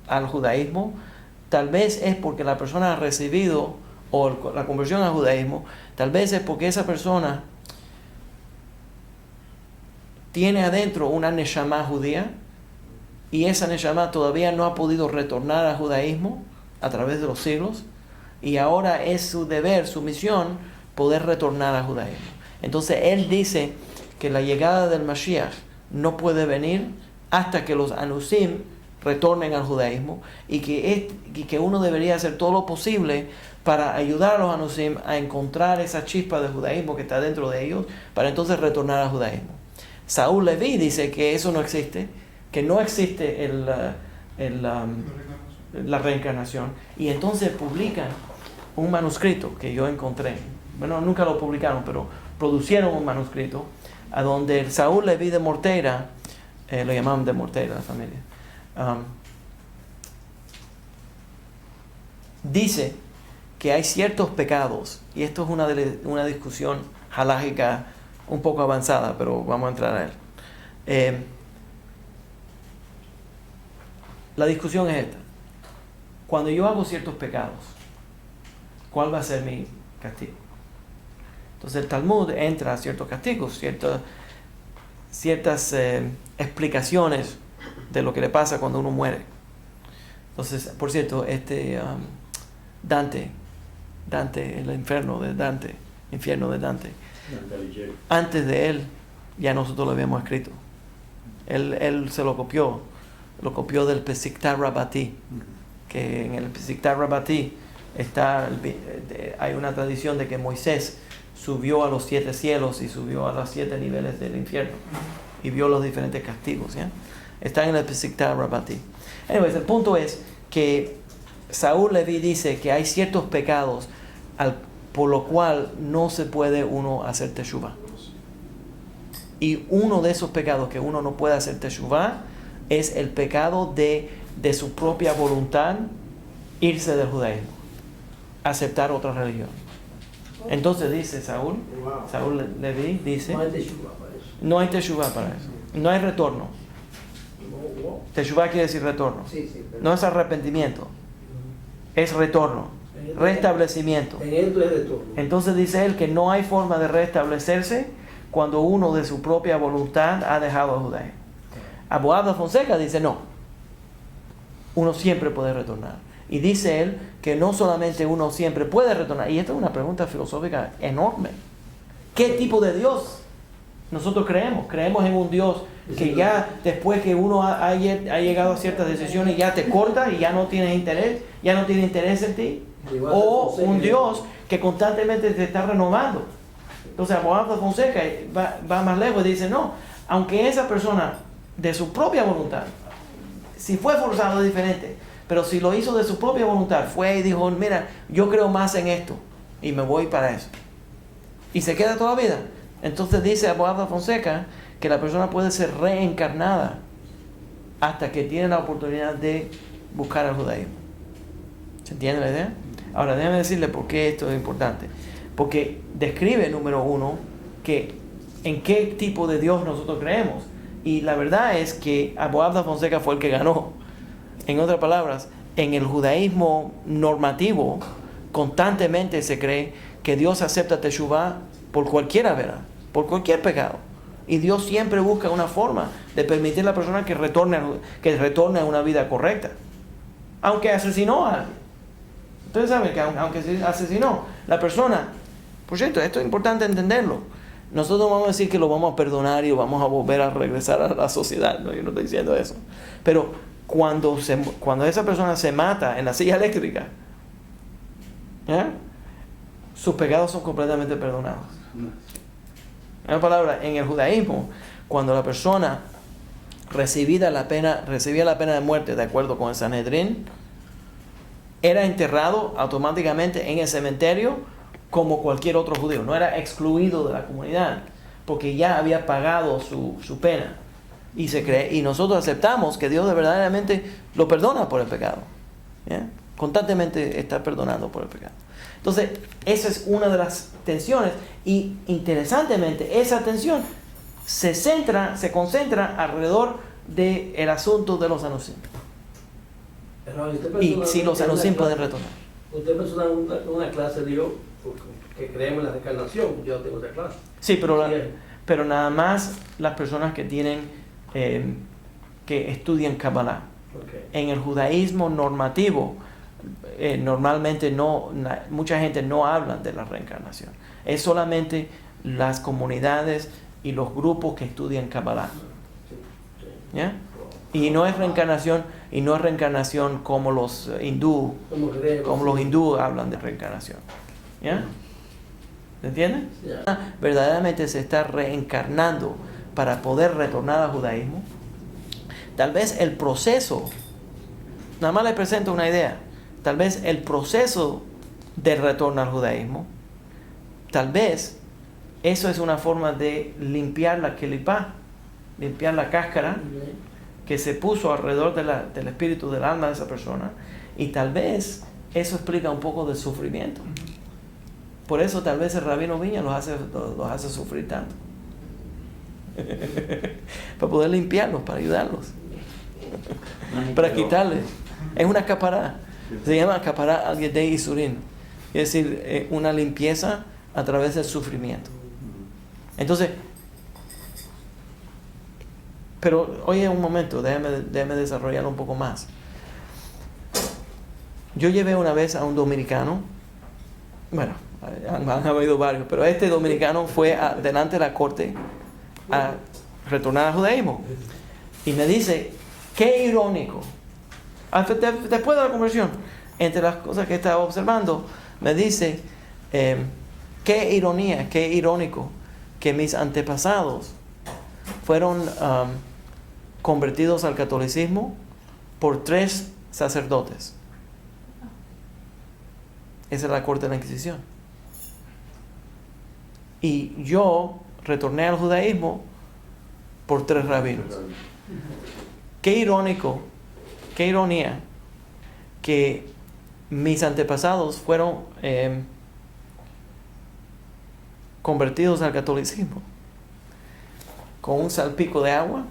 al judaísmo tal vez es porque la persona ha recibido, o la conversión al judaísmo, tal vez es porque esa persona tiene adentro una neshama judía, y esa neshama todavía no ha podido retornar al judaísmo a través de los siglos, y ahora es su deber, su misión, poder retornar al judaísmo. Entonces él dice que la llegada del Mashiach no puede venir hasta que los anusim retornen al judaísmo, y que uno debería hacer todo lo posible para ayudar a los anusim a encontrar esa chispa de judaísmo que está dentro de ellos, para entonces retornar al judaísmo. Saúl Leví dice que eso no existe, que no existe la reencarnación, y entonces publican un manuscrito que yo encontré. Bueno, nunca lo publicaron, pero producieron un manuscrito a donde el Saúl Leví de Morteira, lo llamaban de Morteira la familia, dice que hay ciertos pecados, y esto es una discusión halágica un poco avanzada, pero vamos a entrar a él. La discusión es esta. Cuando yo hago ciertos pecados, ¿cuál va a ser mi castigo? Entonces el Talmud entra a ciertos castigos, ciertas explicaciones de lo que le pasa cuando uno muere. Entonces, por cierto, Dante, el infierno de Dante, antes de él ya nosotros lo habíamos escrito. Él se lo copió del Pesikta Rabbati, que en el Pesikta Rabbati hay una tradición de que Moisés subió a los 7 cielos y subió a los 7 niveles del infierno y vio los diferentes castigos, ¿ya? Está en el Pesikta Rabbati. Anyways, el punto es que Saúl Leví dice que hay ciertos pecados por lo cual no se puede uno hacer teshuvah. Y uno de esos pecados que uno no puede hacer teshuvah es el pecado de su propia voluntad irse del judaísmo, aceptar otra religión. Entonces dice Saúl Leví dice, no hay teshuvah para eso, no hay retorno. Teshuvah quiere decir retorno. No es arrepentimiento, es retorno, restablecimiento. Entonces dice él que no hay forma de restablecerse cuando uno de su propia voluntad ha dejado el judaísmo. Abu Abda Fonseca dice no, uno siempre puede retornar. Y dice él que no solamente uno siempre puede retornar, y esta es una pregunta filosófica enorme. ¿Qué tipo de Dios nosotros creemos? ¿Creemos en un Dios que ya después que uno ha llegado a ciertas decisiones ya te corta y ya no tiene interés en ti? ¿O un Dios que constantemente te está renovando? Entonces Abu Abda Fonseca va más lejos y dice no, aunque esa persona de su propia voluntad, si fue forzado es diferente, pero si lo hizo de su propia voluntad, fue y dijo, mira, yo creo más en esto y me voy para eso, y se queda toda la vida, entonces dice Abu Abda Fonseca que la persona puede ser reencarnada hasta que tiene la oportunidad de buscar el judaísmo. ¿Se entiende la idea? Ahora déjame decirle por qué esto es importante, porque describe, número uno, que en qué tipo de Dios nosotros creemos. Y la verdad es que Abu Abda Fonseca fue el que ganó. En otras palabras, en el judaísmo normativo, constantemente se cree que Dios acepta teshuvah por cualquiera, ¿verdad? Por cualquier pecado. Y Dios siempre busca una forma de permitir a la persona que retorne a una vida correcta. Aunque asesinó a alguien. Ustedes saben que aunque asesinó, la persona... Por cierto, esto es importante entenderlo. Nosotros vamos a decir que lo vamos a perdonar y vamos a volver a regresar a la sociedad. No, yo no estoy diciendo eso. Pero cuando esa persona se mata en la silla eléctrica, ¿ya? Sus pecados son completamente perdonados. En otras palabras, en el judaísmo, cuando la persona recibía la pena de muerte de acuerdo con el Sanedrín, era enterrado automáticamente en el cementerio como cualquier otro judío, no era excluido de la comunidad, porque ya había pagado su pena. Y nosotros aceptamos que Dios verdaderamente lo perdona por el pecado, ¿ya? Constantemente está perdonando por el pecado. Entonces, esa es una de las tensiones, y interesantemente, esa tensión se concentra alrededor del asunto de los anusim. Y si los anusim pueden retornar. Usted menciona una clase de yo que creemos en la reencarnación. Yo tengo esa clase. Sí, pero nada más las personas que tienen que estudian Kabbalah. Okay. En el judaísmo normativo normalmente mucha gente no habla de la reencarnación. Es solamente las comunidades y los grupos que estudian Kabbalah. ¿Ya? Y no es reencarnación como los hindú, hablan de reencarnación. ¿Ya? ¿Se entiende? Yeah. Verdaderamente se está reencarnando para poder retornar al judaísmo. Tal vez el proceso, nada más les presento una idea, tal vez el proceso de retorno al judaísmo, tal vez eso es una forma de limpiar la kelipá, limpiar la cáscara que se puso alrededor del espíritu, del alma de esa persona, y tal vez eso explica un poco del sufrimiento. Por eso tal vez el rabino Viñas los hace sufrir tanto. Para poder limpiarlos, para ayudarlos. Para quitarles. Es una capará. Se llama capará al-Yedei Isurim. Es decir, una limpieza a través del sufrimiento. Entonces, pero oye un momento, déjame desarrollarlo un poco más. Yo llevé una vez a un dominicano, bueno, han habido varios, pero este dominicano fue delante de la corte a retornar al judaísmo. Y me dice, qué irónico. Después de la conversión, entre las cosas que estaba observando, me dice, qué ironía, qué irónico que mis antepasados fueron convertidos al catolicismo por 3 sacerdotes. Esa es la corte de la Inquisición. Y yo retorné al judaísmo por 3 rabinos. Qué irónico, qué ironía que mis antepasados fueron convertidos al catolicismo con un salpico de agua,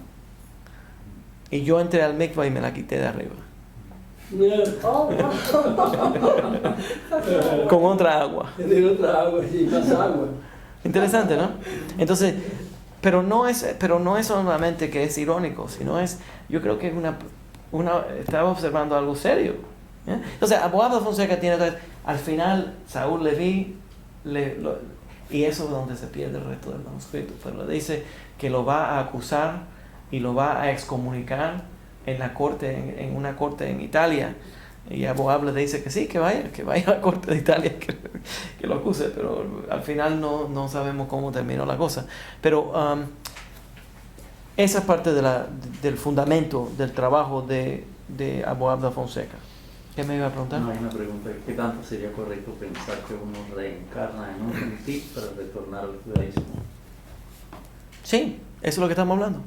y yo entré al mikvah y me la quité de arriba con otra agua. De otra agua, sí, más agua. Interesante, ¿no? Entonces, pero no es solamente que es irónico, sino yo creo que es estaba observando algo serio. Entonces, Aboab de Fonseca tiene, al final, Saúl Leví, y eso es donde se pierde el resto del manuscrito, pero le dice que lo va a acusar y lo va a excomunicar en la corte, en una corte en Italia. Y Aboab le dice que sí, que vaya a la corte de Italia, que lo acuse, pero al final no sabemos cómo terminó la cosa. Pero esa es parte del fundamento del trabajo de Aboab de Fonseca. ¿Qué me iba a preguntar? No, hay una pregunta. ¿Qué tanto sería correcto pensar que uno reencarna en un gentil para retornar al judaísmo? Sí, eso es lo que estamos hablando.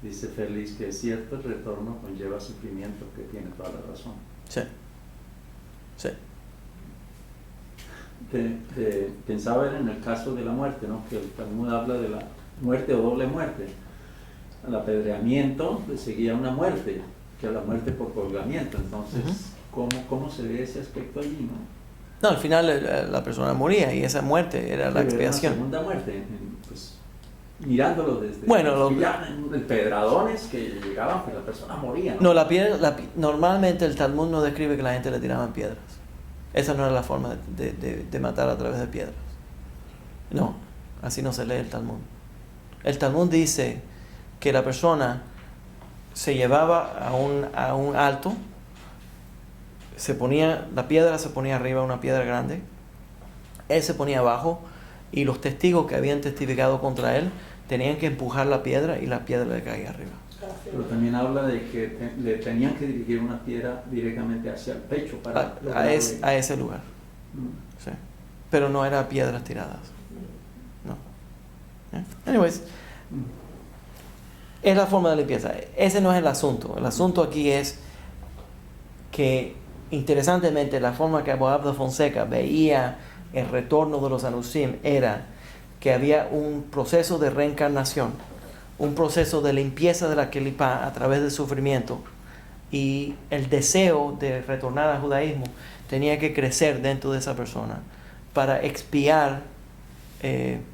Dice Félix que es cierto, el retorno conlleva sufrimiento, que tiene toda la razón. Sí. Sí. Pensaba en el caso de la muerte, ¿no? Que el Talmud habla de la muerte o doble muerte. Al apedreamiento le seguía una muerte, que a la muerte por colgamiento. Entonces, ¿cómo se ve ese aspecto allí, no? No, al final la persona moría y esa muerte era la expiación. Una segunda muerte, pues, mirándolo desde... Bueno, en pedradones que llegaban, pues la persona moría, ¿no? No, normalmente el Talmud no describe que la gente le tiraban piedras. Esa no era la forma de matar a través de piedras. No, así no se lee el Talmud. El Talmud dice que la persona se llevaba a un alto, la piedra se ponía arriba, una piedra grande, él se ponía abajo, y los testigos que habían testificado contra él tenían que empujar la piedra y la piedra le caía arriba. Pero también habla de que le tenían que dirigir una piedra directamente hacia el pecho para a ese lugar. Sí. Pero no eran piedras tiradas. No. Anyways, es la forma de limpieza. Ese no es el asunto. El asunto aquí es que, interesantemente, la forma que Aboab de Fonseca veía el retorno de los Anusim era que había un proceso de reencarnación, un proceso de limpieza de la Kelipá a través del sufrimiento, y el deseo de retornar al judaísmo tenía que crecer dentro de esa persona para expiar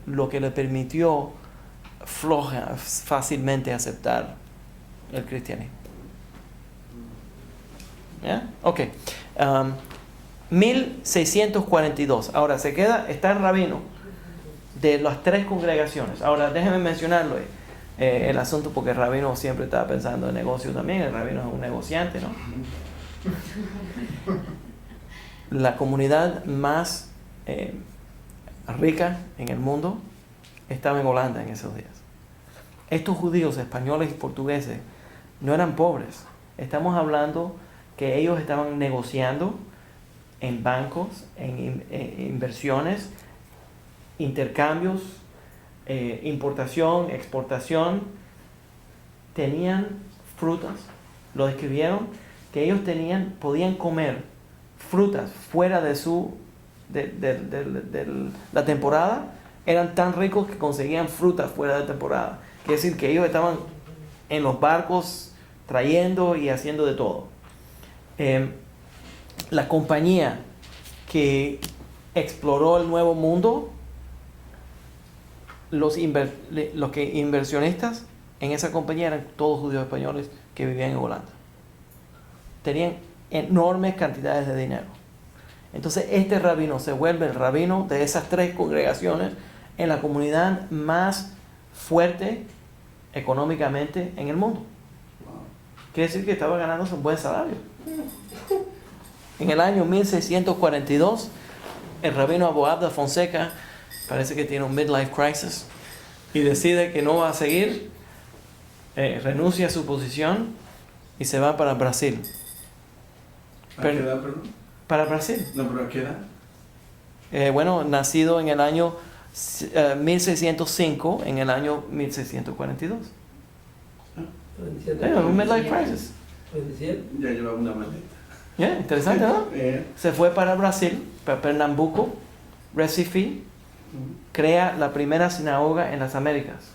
lo que le permitió fácilmente aceptar el cristianismo. ¿Ya? Ok. 1642. Ahora está el rabino de las 3 congregaciones. Ahora déjenme mencionarlo el asunto, porque el rabino siempre estaba pensando en negocio también. El rabino es un negociante, ¿no? La comunidad más rica en el mundo estaba en Holanda en esos días. Estos judíos, españoles y portugueses no eran pobres. Estamos hablando que ellos estaban negociando en bancos, en inversiones, intercambios, importación, exportación. Tenían frutas, lo describieron que ellos podían comer frutas fuera de la temporada, eran tan ricos que conseguían frutas fuera de temporada. Quiere decir que ellos estaban en los barcos trayendo y haciendo de todo. La compañía que exploró el Nuevo Mundo, los inversionistas en esa compañía eran todos judíos españoles que vivían en Holanda. Tenían enormes cantidades de dinero. Entonces este rabino se vuelve el rabino de esas 3 congregaciones en la comunidad más fuerte económicamente en el mundo. Quiere decir que estaba ganándose un buen salario. En el año 1642, el rabino Abu Abda Fonseca parece que tiene un midlife crisis y decide que no va a seguir, renuncia a su posición y se va para Brasil. ¿A qué edad, perdón? Para Brasil. No, pero ¿a qué edad? Nacido en el año 1605, en el año 1642. Un midlife crisis. 27. Ya llevaba una maleta. Interesante, ¿no? Se fue para Brasil, para Pernambuco, Recife, crea la primera sinagoga en las Américas,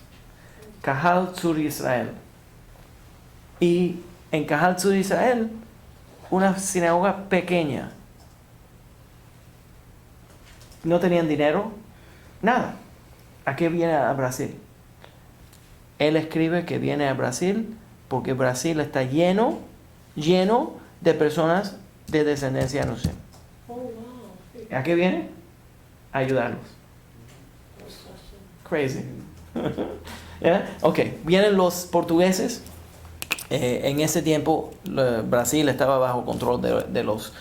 Cajal Sur Israel. Y en Cajal Sur Israel, una sinagoga pequeña. No tenían dinero, nada. ¿A qué viene a Brasil? Él escribe que viene a Brasil porque Brasil está lleno de personas de descendencia anusim. Oh, wow. ¿A qué viene? A ayudarlos. Crazy. ¿Yeah? Ok, vienen los portugueses. En ese tiempo Brasil estaba bajo control de los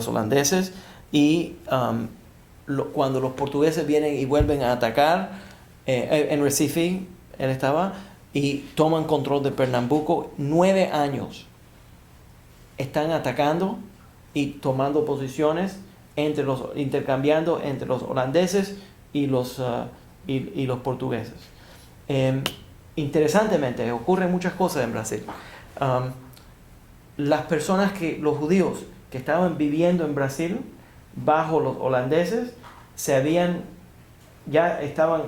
holandeses y cuando los portugueses vienen y vuelven a atacar en Recife, él estaba, y toman control de Pernambuco, 9 años están atacando y tomando posiciones intercambiando entre los holandeses y los portugueses. Interesantemente, ocurren muchas cosas en Brasil. Los judíos que estaban viviendo en Brasil bajo los holandeses ya estaban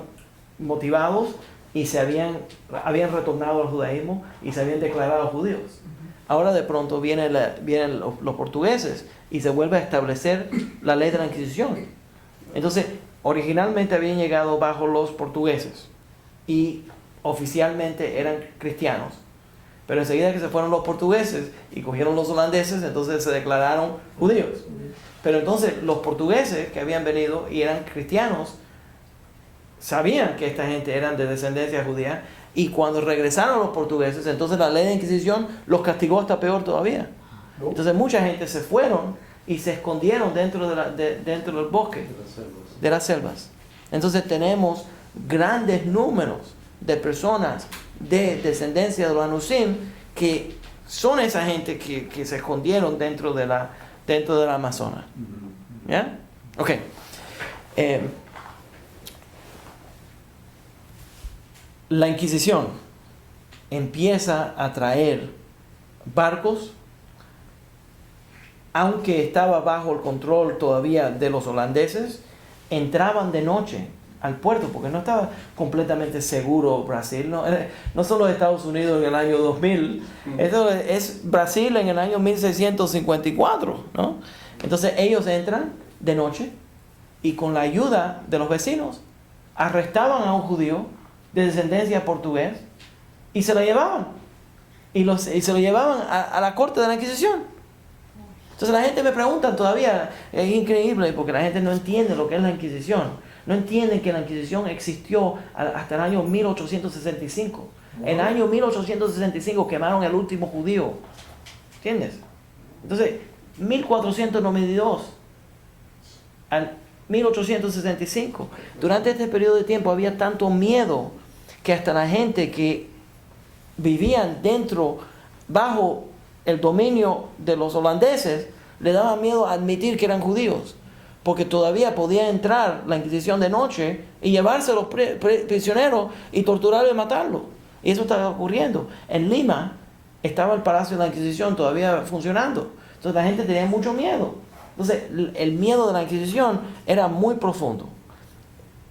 motivados y habían retornado al judaísmo y se habían declarado judíos. Ahora de pronto vienen los portugueses y se vuelve a establecer la ley de la Inquisición. Entonces, originalmente habían llegado bajo los portugueses y oficialmente eran cristianos. Pero enseguida que se fueron los portugueses y cogieron los holandeses, entonces se declararon judíos. Pero entonces los portugueses que habían venido y eran cristianos sabían que esta gente eran de descendencia judía, y cuando regresaron los portugueses, entonces la ley de Inquisición los castigó hasta peor todavía. Entonces mucha gente se fueron y se escondieron dentro del bosque, de las selvas. Entonces tenemos grandes números de personas de descendencia de los Anusim que son esa gente que se escondieron dentro de la Amazonas. ¿Ya? Ok. La Inquisición empieza a traer barcos, aunque estaba bajo el control todavía de los holandeses, entraban de noche al puerto porque no estaba completamente seguro Brasil. No solo Estados Unidos en el año 2000, esto es Brasil en el año 1654, ¿no? Entonces ellos entran de noche y con la ayuda de los vecinos arrestaban a un judío de descendencia portugués y se lo llevaban y se lo llevaban a la corte de la Inquisición. Entonces la gente me pregunta todavía, es increíble porque la gente no entiende lo que es la Inquisición, no entienden que la Inquisición existió hasta el año 1865. En el año 1865 quemaron el último judío, ¿entiendes? Entonces 1492 al 1865, durante este periodo de tiempo había tanto miedo que hasta la gente que vivían bajo el dominio de los holandeses le daba miedo a admitir que eran judíos, porque todavía podía entrar la Inquisición de noche y llevarse a los prisioneros y torturarlos y matarlos. Y eso estaba ocurriendo. En Lima, estaba el Palacio de la Inquisición todavía funcionando. Entonces la gente tenía mucho miedo. Entonces el miedo de la Inquisición era muy profundo.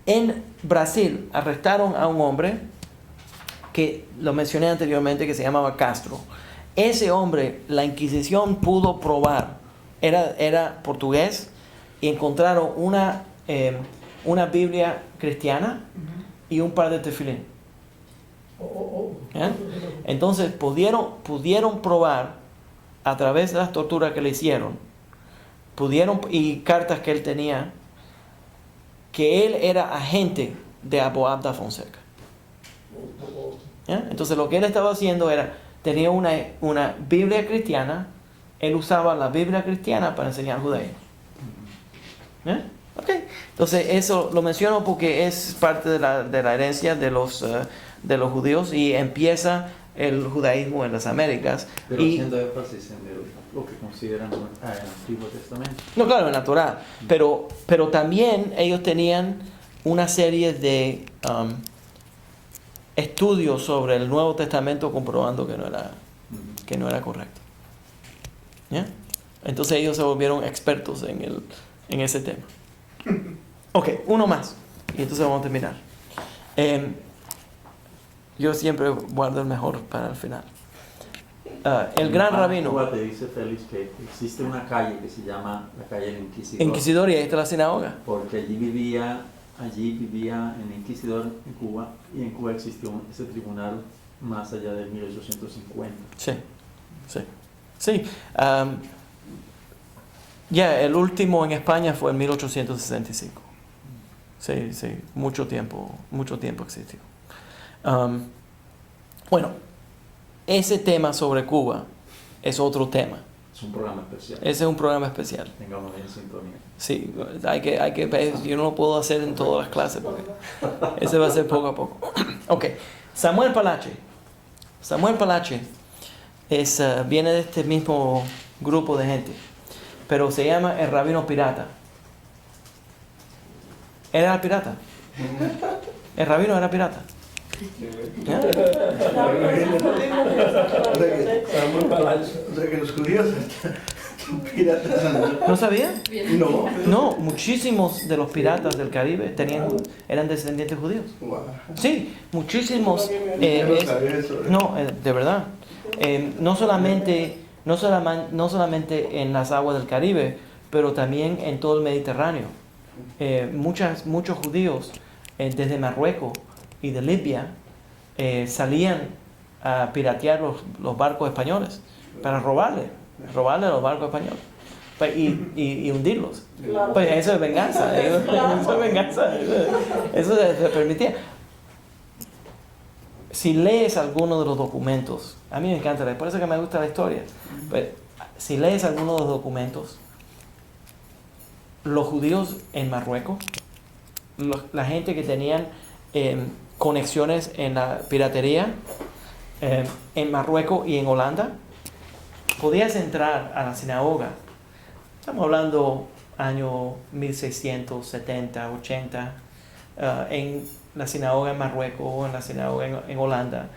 En Brasil arrestaron a un hombre que lo mencioné anteriormente, que se llamaba Castro. Ese hombre, la Inquisición pudo probar, era portugués, y encontraron una Biblia cristiana y un par de tefilín. ¿Eh? Entonces pudieron probar a través de las torturas que le hicieron, y cartas que él tenía, que él era agente de Abu Abda Fonseca. ¿Eh? Entonces lo que él estaba haciendo era, tenía una Biblia cristiana, él usaba la Biblia cristiana para enseñar judaísmo. ¿Eh? Okay. Entonces eso lo menciono porque es parte de la herencia de los judíos, y empieza el judaísmo en las Américas. Pero y haciendo énfasis en lo que consideran el Antiguo Testamento. no, claro, es natural, pero también ellos tenían una serie de estudios sobre el Nuevo Testamento comprobando que no era correcto. ¿Ya? Entonces ellos se volvieron expertos en ese tema. Ok, uno más y entonces vamos a terminar. Yo siempre guardo el mejor para el final. El gran rabino. Cuba te dice, Félix, que existe una calle que se llama la calle del Inquisidor. Inquisidor, y ahí está la sinagoga. Porque allí vivía el Inquisidor en Cuba, y en Cuba existió ese tribunal más allá de 1850. Sí. El último en España fue en 1865. Sí, mucho tiempo existió. Bueno, ese tema sobre Cuba es otro tema. Es un programa especial. Ese es un programa especial. Tengamos en sintonía. Sí, hay que yo no lo puedo hacer en todas las clases porque ese va a ser poco a poco. Ok, Samuel Palache. Samuel Palache viene de este mismo grupo de gente, pero se llama el rabino pirata. Era pirata. El rabino era pirata. ¿Ya? O sea que los judíos son piratas. ¿No sabían? No. No, muchísimos de los piratas del Caribe eran descendientes judíos. Wow. Sí, muchísimos. Yo no sabía eso. De verdad. No solamente en las aguas del Caribe, pero también en todo el Mediterráneo. Muchos judíos desde Marruecos y de Libia salían a piratear los barcos españoles para robarle los barcos españoles y hundirlos. Claro. Pues eso es venganza. Eso se permitía. Si lees alguno de los documentos, a mí me encanta leer, por eso que me gusta la historia, pero si lees alguno de los documentos, los judíos en Marruecos, la gente que tenían conexiones en la piratería en Marruecos y en Holanda, podías entrar a la sinagoga. Estamos hablando año 1670, 80, en la sinagoga en Marruecos o en la sinagoga en Holanda,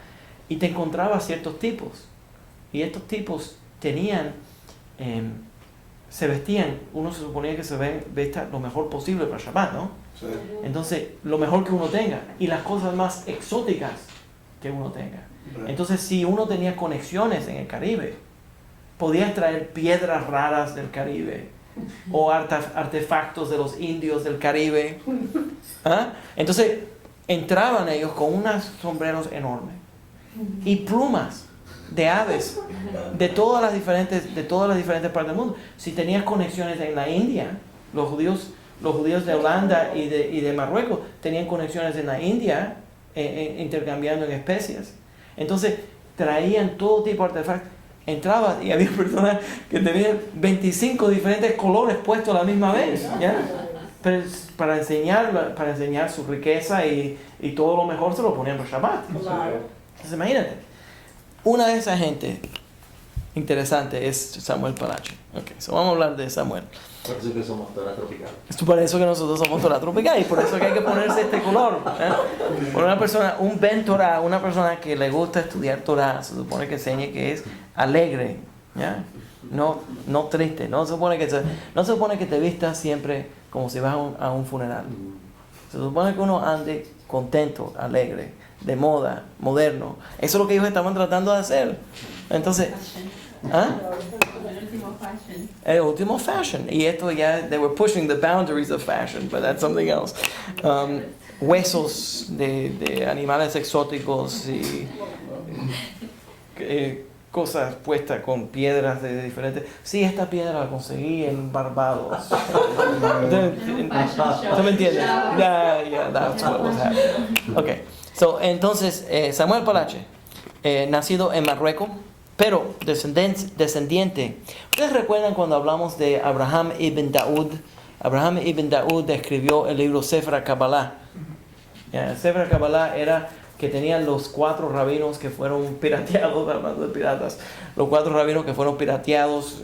y te encontrabas ciertos tipos, y estos tipos tenían se vestían, uno se suponía que se vesta lo mejor posible para Shabbat, ¿no? Sí. Entonces, lo mejor que uno tenga y las cosas más exóticas que uno tenga. Entonces, si uno tenía conexiones en el Caribe, podías traer piedras raras del Caribe o artefactos de los indios del Caribe. ¿Ah? Entonces, entraban ellos con unos sombreros enormes y plumas de aves de todas las diferentes partes del mundo. Si tenías conexiones en la India, los judíos de Holanda y de Marruecos tenían conexiones en la India, intercambiando en especias. Entonces traían todo tipo de artefactos. Entraba y había personas que tenían 25 diferentes colores puestos a la misma vez, ¿ya? Pero para enseñar su riqueza y todo lo mejor se lo ponían por Shabbat. Claro. Entonces imagínate, una de esas gente interesante es Samuel Palache. Ok, so vamos a hablar de Samuel. Por eso que somos Torah tropical. Es por eso que nosotros somos Torah tropical y por eso que hay que ponerse este color. Por una persona, un Ben Torah, una persona que le gusta estudiar Torah, se supone que enseñe que es alegre, ¿ya? No triste. No se supone que te vistas siempre como si vas a un funeral. Se supone que uno ande contento, alegre, de moda, moderno. Eso es lo que ellos estaban tratando de hacer. Entonces, ¿ah? El último fashion. Y esto ya, they were pushing the boundaries of fashion, but that's something else. Huesos de animales exóticos y cosas puestas con piedras de diferentes. Sí, esta piedra la conseguí en Barbados. ¿Tú me entiendes? Yeah, that's what was happening. Okay. So, entonces, Samuel Palache, nacido en Marruecos, pero descendiente. ¿Ustedes recuerdan cuando hablamos de Abraham ibn Daud? Abraham ibn Daud escribió el libro Sefer Kabbalah. Sefer Kabbalah era que tenían los 4 rabinos que fueron pirateados, hablando de piratas, los 4 rabinos que fueron pirateados,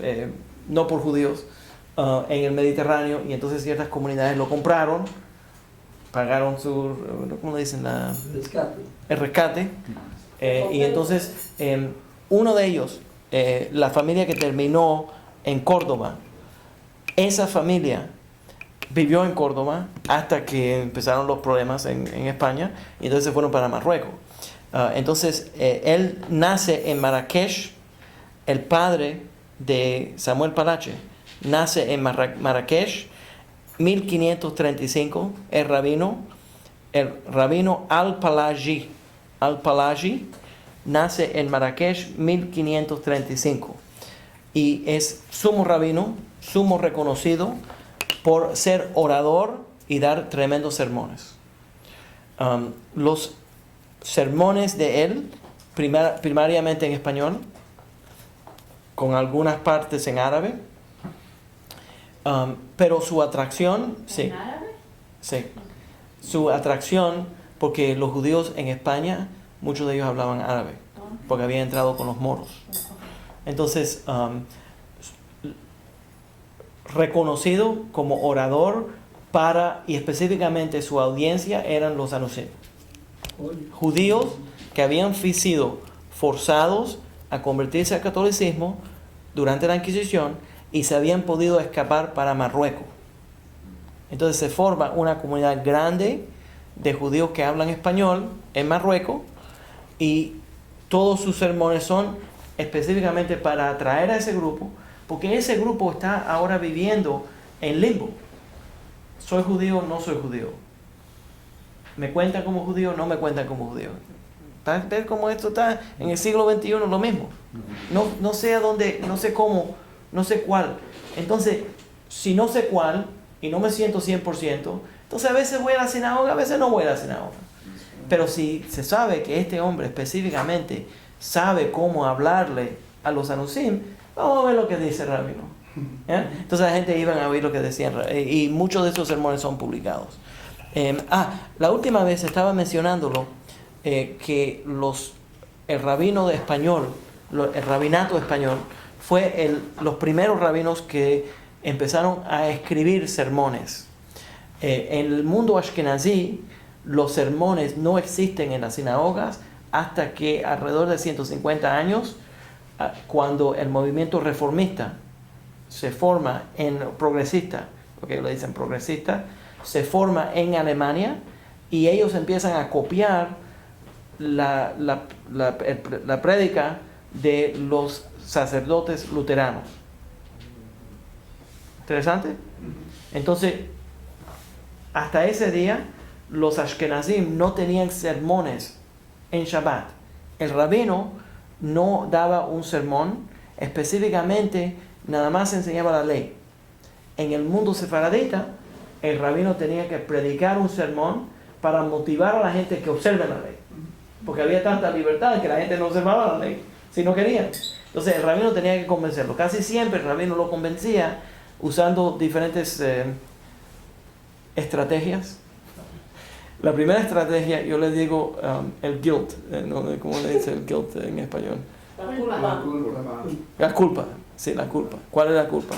no por judíos, en el Mediterráneo, y entonces ciertas comunidades lo compraron, pagaron su, ¿cómo le dicen? El rescate, y entonces uno de ellos, la familia que terminó en Córdoba, esa familia vivió en Córdoba hasta que empezaron los problemas en España y entonces se fueron para Marruecos. Entonces él nace en Marrakech. El padre de Samuel Palache nace en Marrakech 1535. El rabino Al-Palaji nace en Marrakech 1535 y es sumo rabino, sumo reconocido por ser orador y dar tremendos sermones. Los sermones de él, primariamente en español, con algunas partes en árabe, pero su atracción, sí, ¿En árabe? Sí, su atracción, porque los judíos en España, muchos de ellos hablaban árabe, porque habían entrado con los moros. Entonces, reconocido como orador para, y específicamente su audiencia eran los anusim, judíos que habían sido forzados a convertirse al catolicismo durante la Inquisición y se habían podido escapar para Marruecos. Entonces se forma una comunidad grande de judíos que hablan español en Marruecos y todos sus sermones son específicamente para atraer a ese grupo, porque ese grupo está ahora viviendo en limbo. ¿Soy judío? ¿No soy judío? ¿Me cuentan como judío? ¿No me cuentan como judío? ¿Ves cómo esto está en el siglo XXI? Lo mismo. No sé a dónde, no sé cómo, no sé cuál. Entonces, si no sé cuál y no me siento 100%, entonces a veces voy a la sinagoga, a veces no voy a la sinagoga. Pero si se sabe que este hombre específicamente sabe cómo hablarle a los anusim, vamos a ver lo que dice el rabino. Entonces la gente iba a oír lo que decían y muchos de esos sermones son publicados. La última vez estaba mencionándolo, que el rabino de español, el rabinato español, fue los primeros rabinos que empezaron a escribir sermones. En el mundo ashkenazí, los sermones no existen en las sinagogas hasta que alrededor de 150 años, cuando el movimiento reformista se forma en progresista, porque le dicen progresista, se forma en Alemania y ellos empiezan a copiar la prédica de los sacerdotes luteranos. ¿Interesante? Entonces, hasta ese día, los ashkenazim no tenían sermones en Shabbat. El rabino no daba un sermón, específicamente nada más enseñaba la ley. En el mundo sefaradita, el rabino tenía que predicar un sermón para motivar a la gente que observe la ley. Porque había tanta libertad que la gente no observaba la ley, si no querían. Entonces el rabino tenía que convencerlo. Casi siempre el rabino lo convencía usando diferentes estrategias. La primera estrategia, yo le digo el guilt, ¿no? ¿Cómo le dice el guilt en español? La culpa. La culpa. Sí, la culpa. ¿Cuál es la culpa?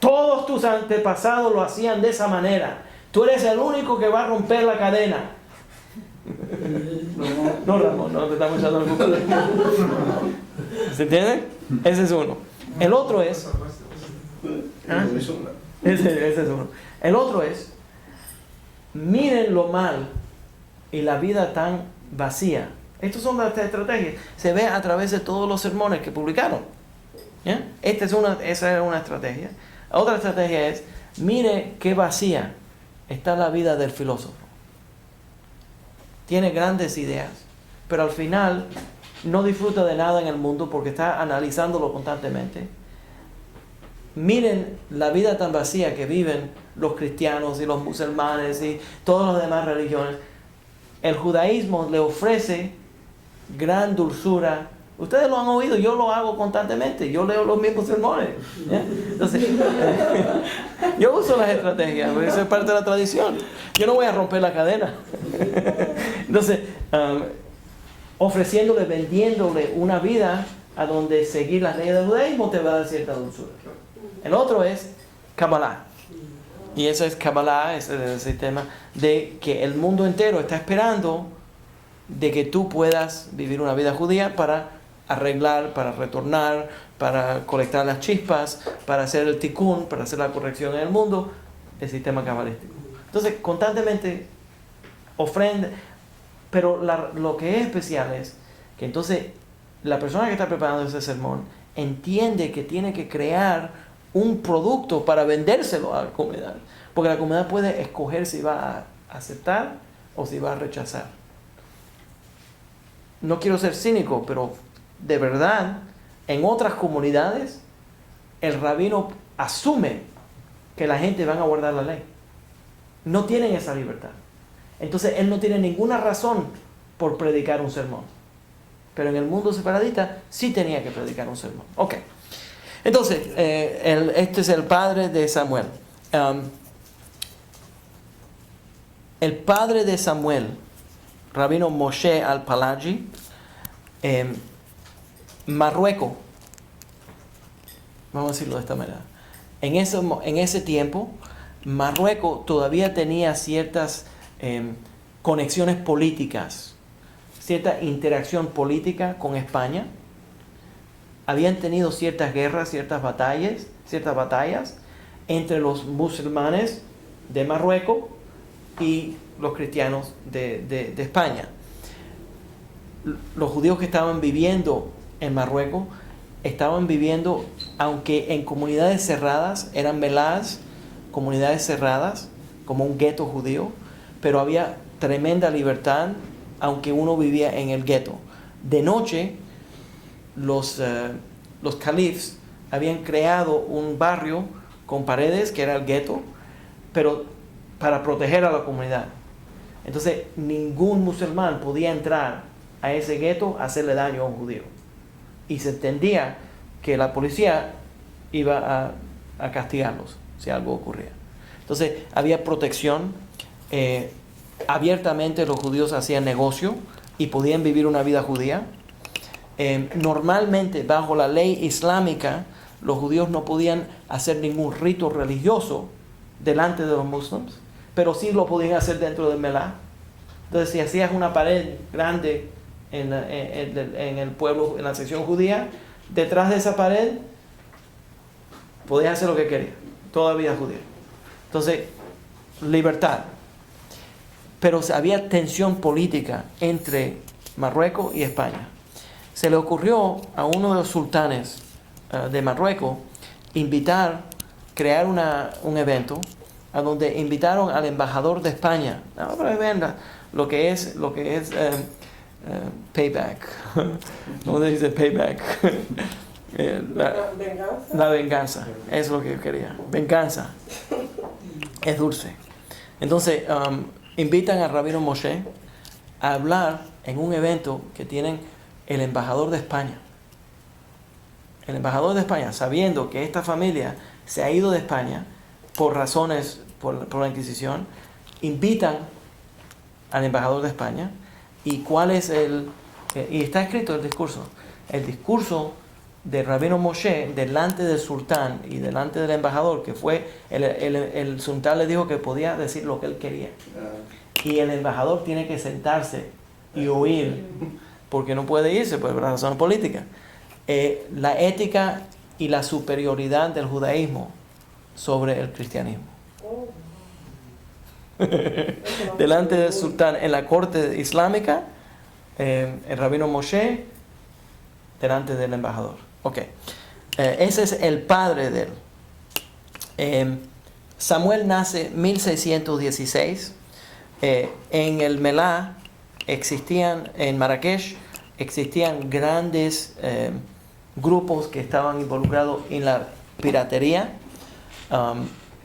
Todos tus antepasados lo hacían de esa manera. Tú eres el único que va a romper la cadena. No, Ramón, no te estamos echando la culpa. ¿Se entiende? Ese es uno. El otro es... ¿ah? Ese es uno. El otro es... Miren lo mal y la vida tan vacía. Estas son las estrategias. Se ve a través de todos los sermones que publicaron. ¿Ya? Esa es una estrategia. Otra estrategia es, mire qué vacía está la vida del filósofo. Tiene grandes ideas, pero al final no disfruta de nada en el mundo porque está analizándolo constantemente. Miren la vida tan vacía que viven los cristianos y los musulmanes y todas las demás religiones. El judaísmo le ofrece gran dulzura. Ustedes lo han oído, yo lo hago constantemente. Yo leo los mismos sermones. ¿Ya? Entonces, yo uso las estrategias, porque eso es parte de la tradición. Yo no voy a romper la cadena. Entonces, ofreciéndole, vendiéndole una vida a donde seguir las leyes del judaísmo te va a dar cierta dulzura. El otro es Kabbalah. Y eso es Kabbalah, es el sistema de que el mundo entero está esperando de que tú puedas vivir una vida judía para arreglar, para retornar, para colectar las chispas, para hacer el tikkun, para hacer la corrección en el mundo, el sistema cabalístico. Entonces, constantemente ofrenda, pero lo que es especial es que entonces la persona que está preparando ese sermón entiende que tiene que crear un producto para vendérselo a la comunidad, porque la comunidad puede escoger si va a aceptar o si va a rechazar. No quiero ser cínico, pero de verdad, en otras comunidades, el rabino asume que la gente va a guardar la ley. No tienen esa libertad. Entonces, él no tiene ninguna razón por predicar un sermón. Pero en el mundo separatista, sí tenía que predicar un sermón. Ok. Entonces, este es el padre de Samuel. El padre de Samuel, Rabino Moshe al-Palagi, Marruecos, vamos a decirlo de esta manera, en ese tiempo, Marruecos todavía tenía ciertas conexiones políticas, cierta interacción política con España. Habían tenido ciertas guerras, ciertas batallas entre los musulmanes de Marruecos y los cristianos de España. Los judíos que estaban viviendo en Marruecos estaban viviendo, aunque en comunidades cerradas, eran melás, comunidades cerradas, como un gueto judío, pero había tremenda libertad, aunque uno vivía en el gueto. De noche, los califs habían creado un barrio con paredes, que era el gueto, pero para proteger a la comunidad. Entonces, ningún musulmán podía entrar a ese gueto a hacerle daño a un judío. Y se entendía que la policía iba a castigarlos si algo ocurría. Entonces, había protección. Abiertamente los judíos hacían negocio y podían vivir una vida judía. Normalmente, bajo la ley islámica, los judíos no podían hacer ningún rito religioso delante de los musulmanes, pero sí lo podían hacer dentro del melá. Entonces, si hacías una pared grande en el pueblo, en la sección judía, detrás de esa pared podías hacer lo que querías, toda vida judía. Entonces, libertad. Pero había tensión política entre Marruecos y España. Se le ocurrió a uno de los sultanes de Marruecos crear un evento a donde invitaron al embajador de España. Para que vean lo que es payback. ¿Cómo se dice payback? La venganza. Es lo que yo quería. Venganza. Es dulce. Entonces, invitan a Rabino Moshe a hablar en un evento que tienen el embajador de España. El embajador de España, sabiendo que esta familia se ha ido de España por razones, por la Inquisición, invitan al embajador de España. ¿Y cuál es y está escrito el discurso? El discurso del rabino Moshe delante del sultán y delante del embajador, que fue, el sultán le dijo que podía decir lo que él quería. Y el embajador tiene que sentarse y oír, porque no puede irse por razones políticas. La ética y la superioridad del judaísmo sobre el cristianismo. Delante del sultán en la corte islámica, el rabino Moshe delante del embajador. Ese es el padre de él. Samuel nace en 1616. En el Melá en Marrakech existían grandes grupos que estaban involucrados en la piratería.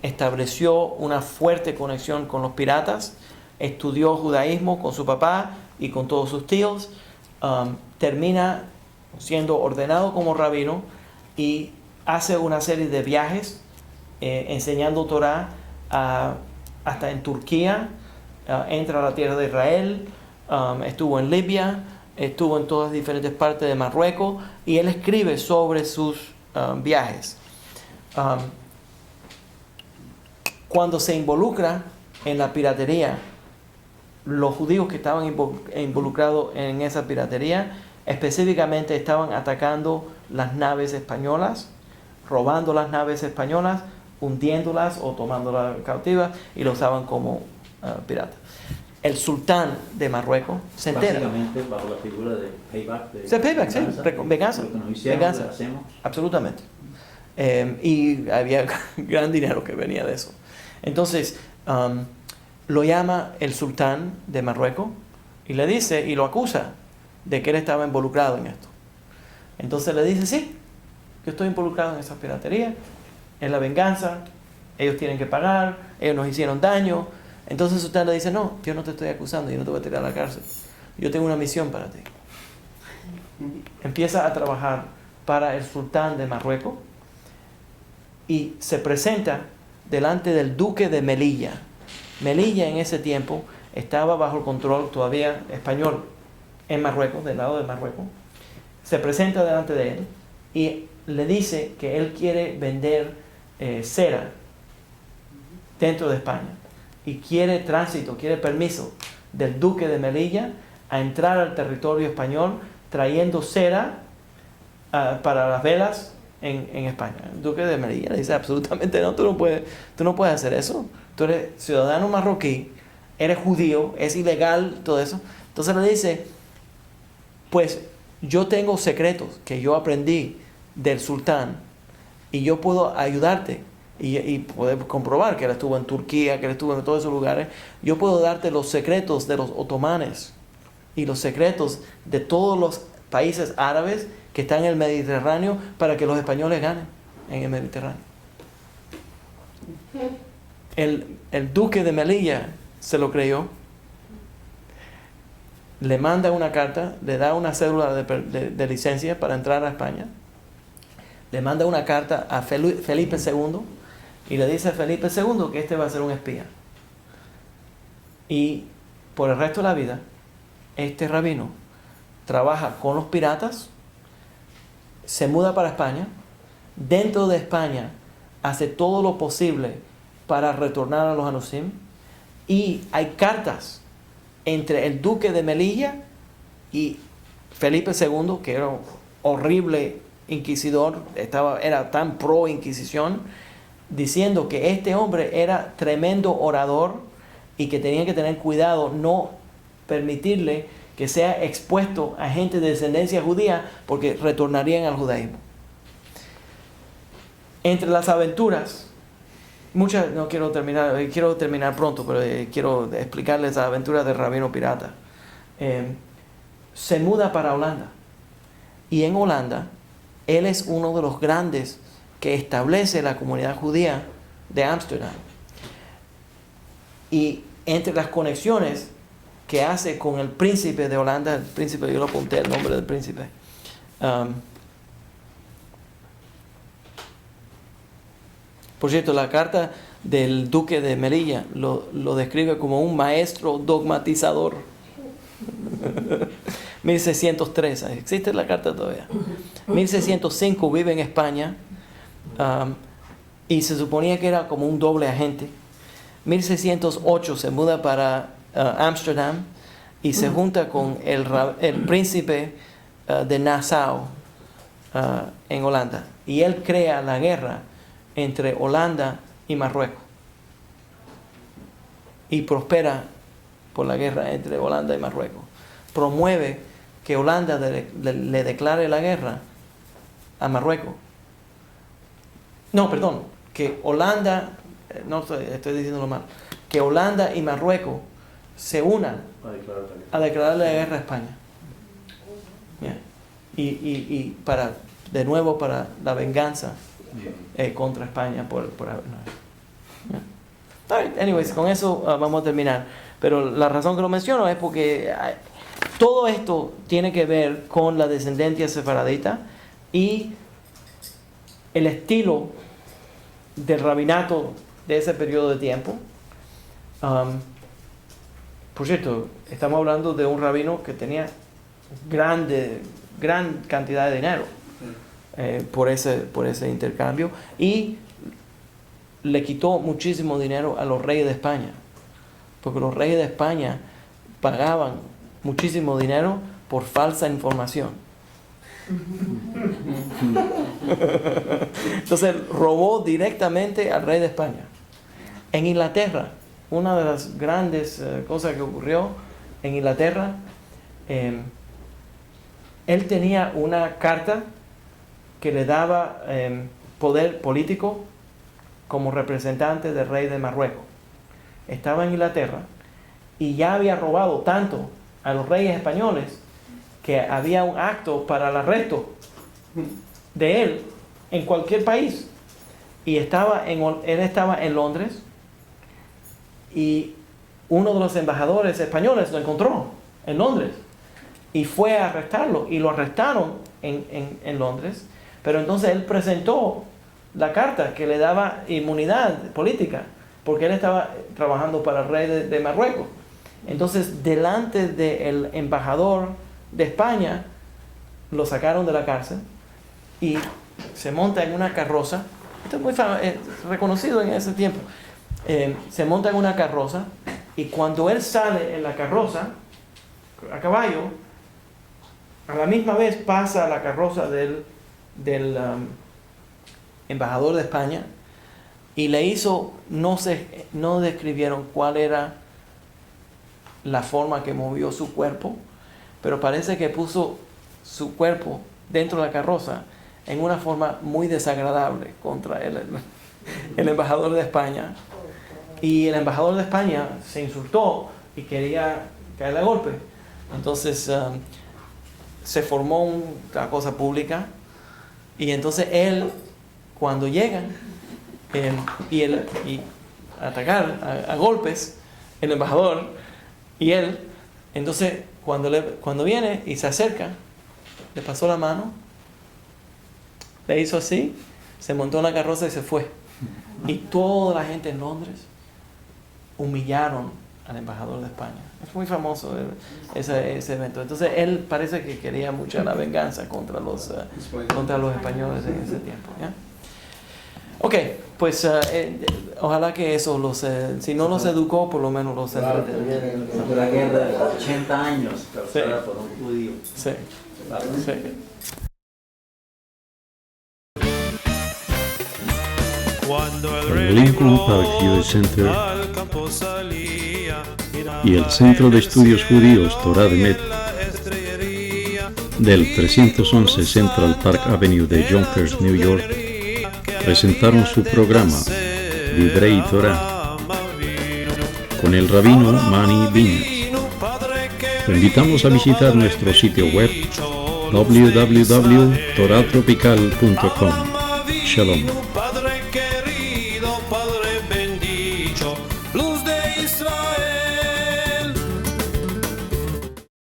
Estableció una fuerte conexión con los piratas, estudió judaísmo con su papá y con todos sus tíos, termina siendo ordenado como rabino y hace una serie de viajes enseñando Torah hasta en Turquía, entra a la tierra de Israel, estuvo en Libia, estuvo en todas las diferentes partes de Marruecos, y él escribe sobre sus viajes. Cuando se involucra en la piratería, los judíos que estaban involucrados en esa piratería específicamente estaban atacando las naves españolas, robando las naves españolas, hundiéndolas o tomándolas cautivas, y lo usaban como piratas. El sultán de Marruecos se entera. Básicamente bajo la figura de payback. Venganza. Lo que nos hicieron, Venganza. lo hacemos. Absolutamente. Y había gran dinero que venía de eso. Entonces, lo llama el sultán de Marruecos y le dice, y lo acusa de que él estaba involucrado en esto. Entonces le dice, sí, yo estoy involucrado en esa piratería, en la venganza, ellos tienen que pagar, ellos nos hicieron daño. Entonces el sultán le dice, no, yo no te estoy acusando, yo no te voy a tirar a la cárcel, yo tengo una misión para ti. Empieza a trabajar para el sultán de Marruecos y se presenta delante del duque de Melilla. Melilla en ese tiempo estaba bajo el control todavía español en Marruecos, del lado de Marruecos. Se presenta delante de él y le dice que él quiere vender cera dentro de España y quiere tránsito, quiere permiso del duque de Melilla a entrar al territorio español trayendo cera para las velas en España. El duque de Melilla le dice, absolutamente no, tú no puedes hacer eso. Tú eres ciudadano marroquí, eres judío, es ilegal todo eso. Entonces le dice, pues yo tengo secretos que yo aprendí del sultán y yo puedo ayudarte y poder comprobar que él estuvo en Turquía, que él estuvo en todos esos lugares. Yo puedo darte los secretos de los otomanes y los secretos de todos los países árabes que están en el Mediterráneo para que los españoles ganen en el Mediterráneo. El duque de Melilla se lo creyó, le manda una carta, le da una cédula de licencia para entrar a España, le manda una carta a Felipe II y le dice a Felipe II que este va a ser un espía. Y por el resto de la vida, este rabino trabaja con los piratas, se muda para España, dentro de España hace todo lo posible para retornar a los Anusim, y hay cartas entre el duque de Melilla y Felipe II, que era un horrible inquisidor, era tan pro Inquisición, diciendo que este hombre era tremendo orador y que tenían que tener cuidado, no permitirle que sea expuesto a gente de descendencia judía, porque retornarían al judaísmo. Entre las aventuras, muchas, no quiero terminar pronto, pero quiero explicarles las aventuras del rabino pirata. Se muda para Holanda, y en Holanda él es uno de los grandes que establece la comunidad judía de Ámsterdam. Y entre las conexiones que hace con el príncipe de Holanda, el príncipe, yo lo apunté el nombre del príncipe, por cierto, la carta del duque de Melilla lo describe como un maestro dogmatizador. 1603, existe la carta todavía. 1605 vive en España, y se suponía que era como un doble agente. 1608 se muda para Ámsterdam y se junta con el príncipe de Nassau en Holanda. Y él crea la guerra entre Holanda y Marruecos. Y prospera por la guerra entre Holanda y Marruecos. Promueve que Holanda le declare la guerra a Marruecos. No, perdón, que Holanda, no estoy diciéndolo mal, que Holanda y Marruecos se unan a declararle la guerra a España. Yeah. Y para, de nuevo, para la venganza contra España por yeah. Anyways, con eso vamos a terminar. Pero la razón que lo menciono es porque todo esto tiene que ver con la descendencia sefaradita y el estilo del rabinato de ese periodo de tiempo. Por cierto, estamos hablando de un rabino que tenía gran cantidad de dinero por ese intercambio, y le quitó muchísimo dinero a los reyes de España, porque los reyes de España pagaban muchísimo dinero por falsa información. Entonces robó directamente al rey de España. En Inglaterra, una de las grandes cosas que ocurrió en Inglaterra, él tenía una carta que le daba poder político como representante del rey de Marruecos. Estaba en Inglaterra y ya había robado tanto a los reyes españoles que había un acto para el arresto de él en cualquier país. Y él estaba en Londres, y uno de los embajadores españoles lo encontró en Londres y fue a arrestarlo, y lo arrestaron en Londres. Pero entonces él presentó la carta que le daba inmunidad política, porque él estaba trabajando para el rey de Marruecos. Entonces, delante del embajador de España, lo sacaron de la cárcel y se monta en una carroza. Esto es muy reconocido en ese tiempo. Se monta en una carroza, y cuando él sale en la carroza a caballo, a la misma vez pasa la carroza del embajador de España, y le hizo, no describieron cuál era la forma que movió su cuerpo, pero parece que puso su cuerpo dentro de la carroza en una forma muy desagradable contra el embajador de España. Y el embajador de España se insultó y quería caerle a golpe. Entonces se formó una cosa pública, y entonces él, cuando llegan y atacar a golpes el embajador y él, entonces cuando viene y se acerca, le pasó la mano, le hizo así, se montó en la carroza y se fue. Y toda la gente en Londres humillaron al embajador de España. Es muy famoso ese evento. Entonces él parece que quería mucho la venganza contra los españoles en ese tiempo, ¿ya? Ok, pues ojalá que eso si no los educó, por lo menos los entretuvo. La guerra de 80 años causada por un judío. Sí. Claro. Sí. Cuando el Lincoln Park Jewish Center y el Centro de Estudios Judíos Torah de Met del 311 Central Park Avenue de Yonkers, New York, presentaron su programa Divrei Torah con el rabino Mani Viñas. Te invitamos a visitar nuestro sitio web www.toratropical.com. Shalom.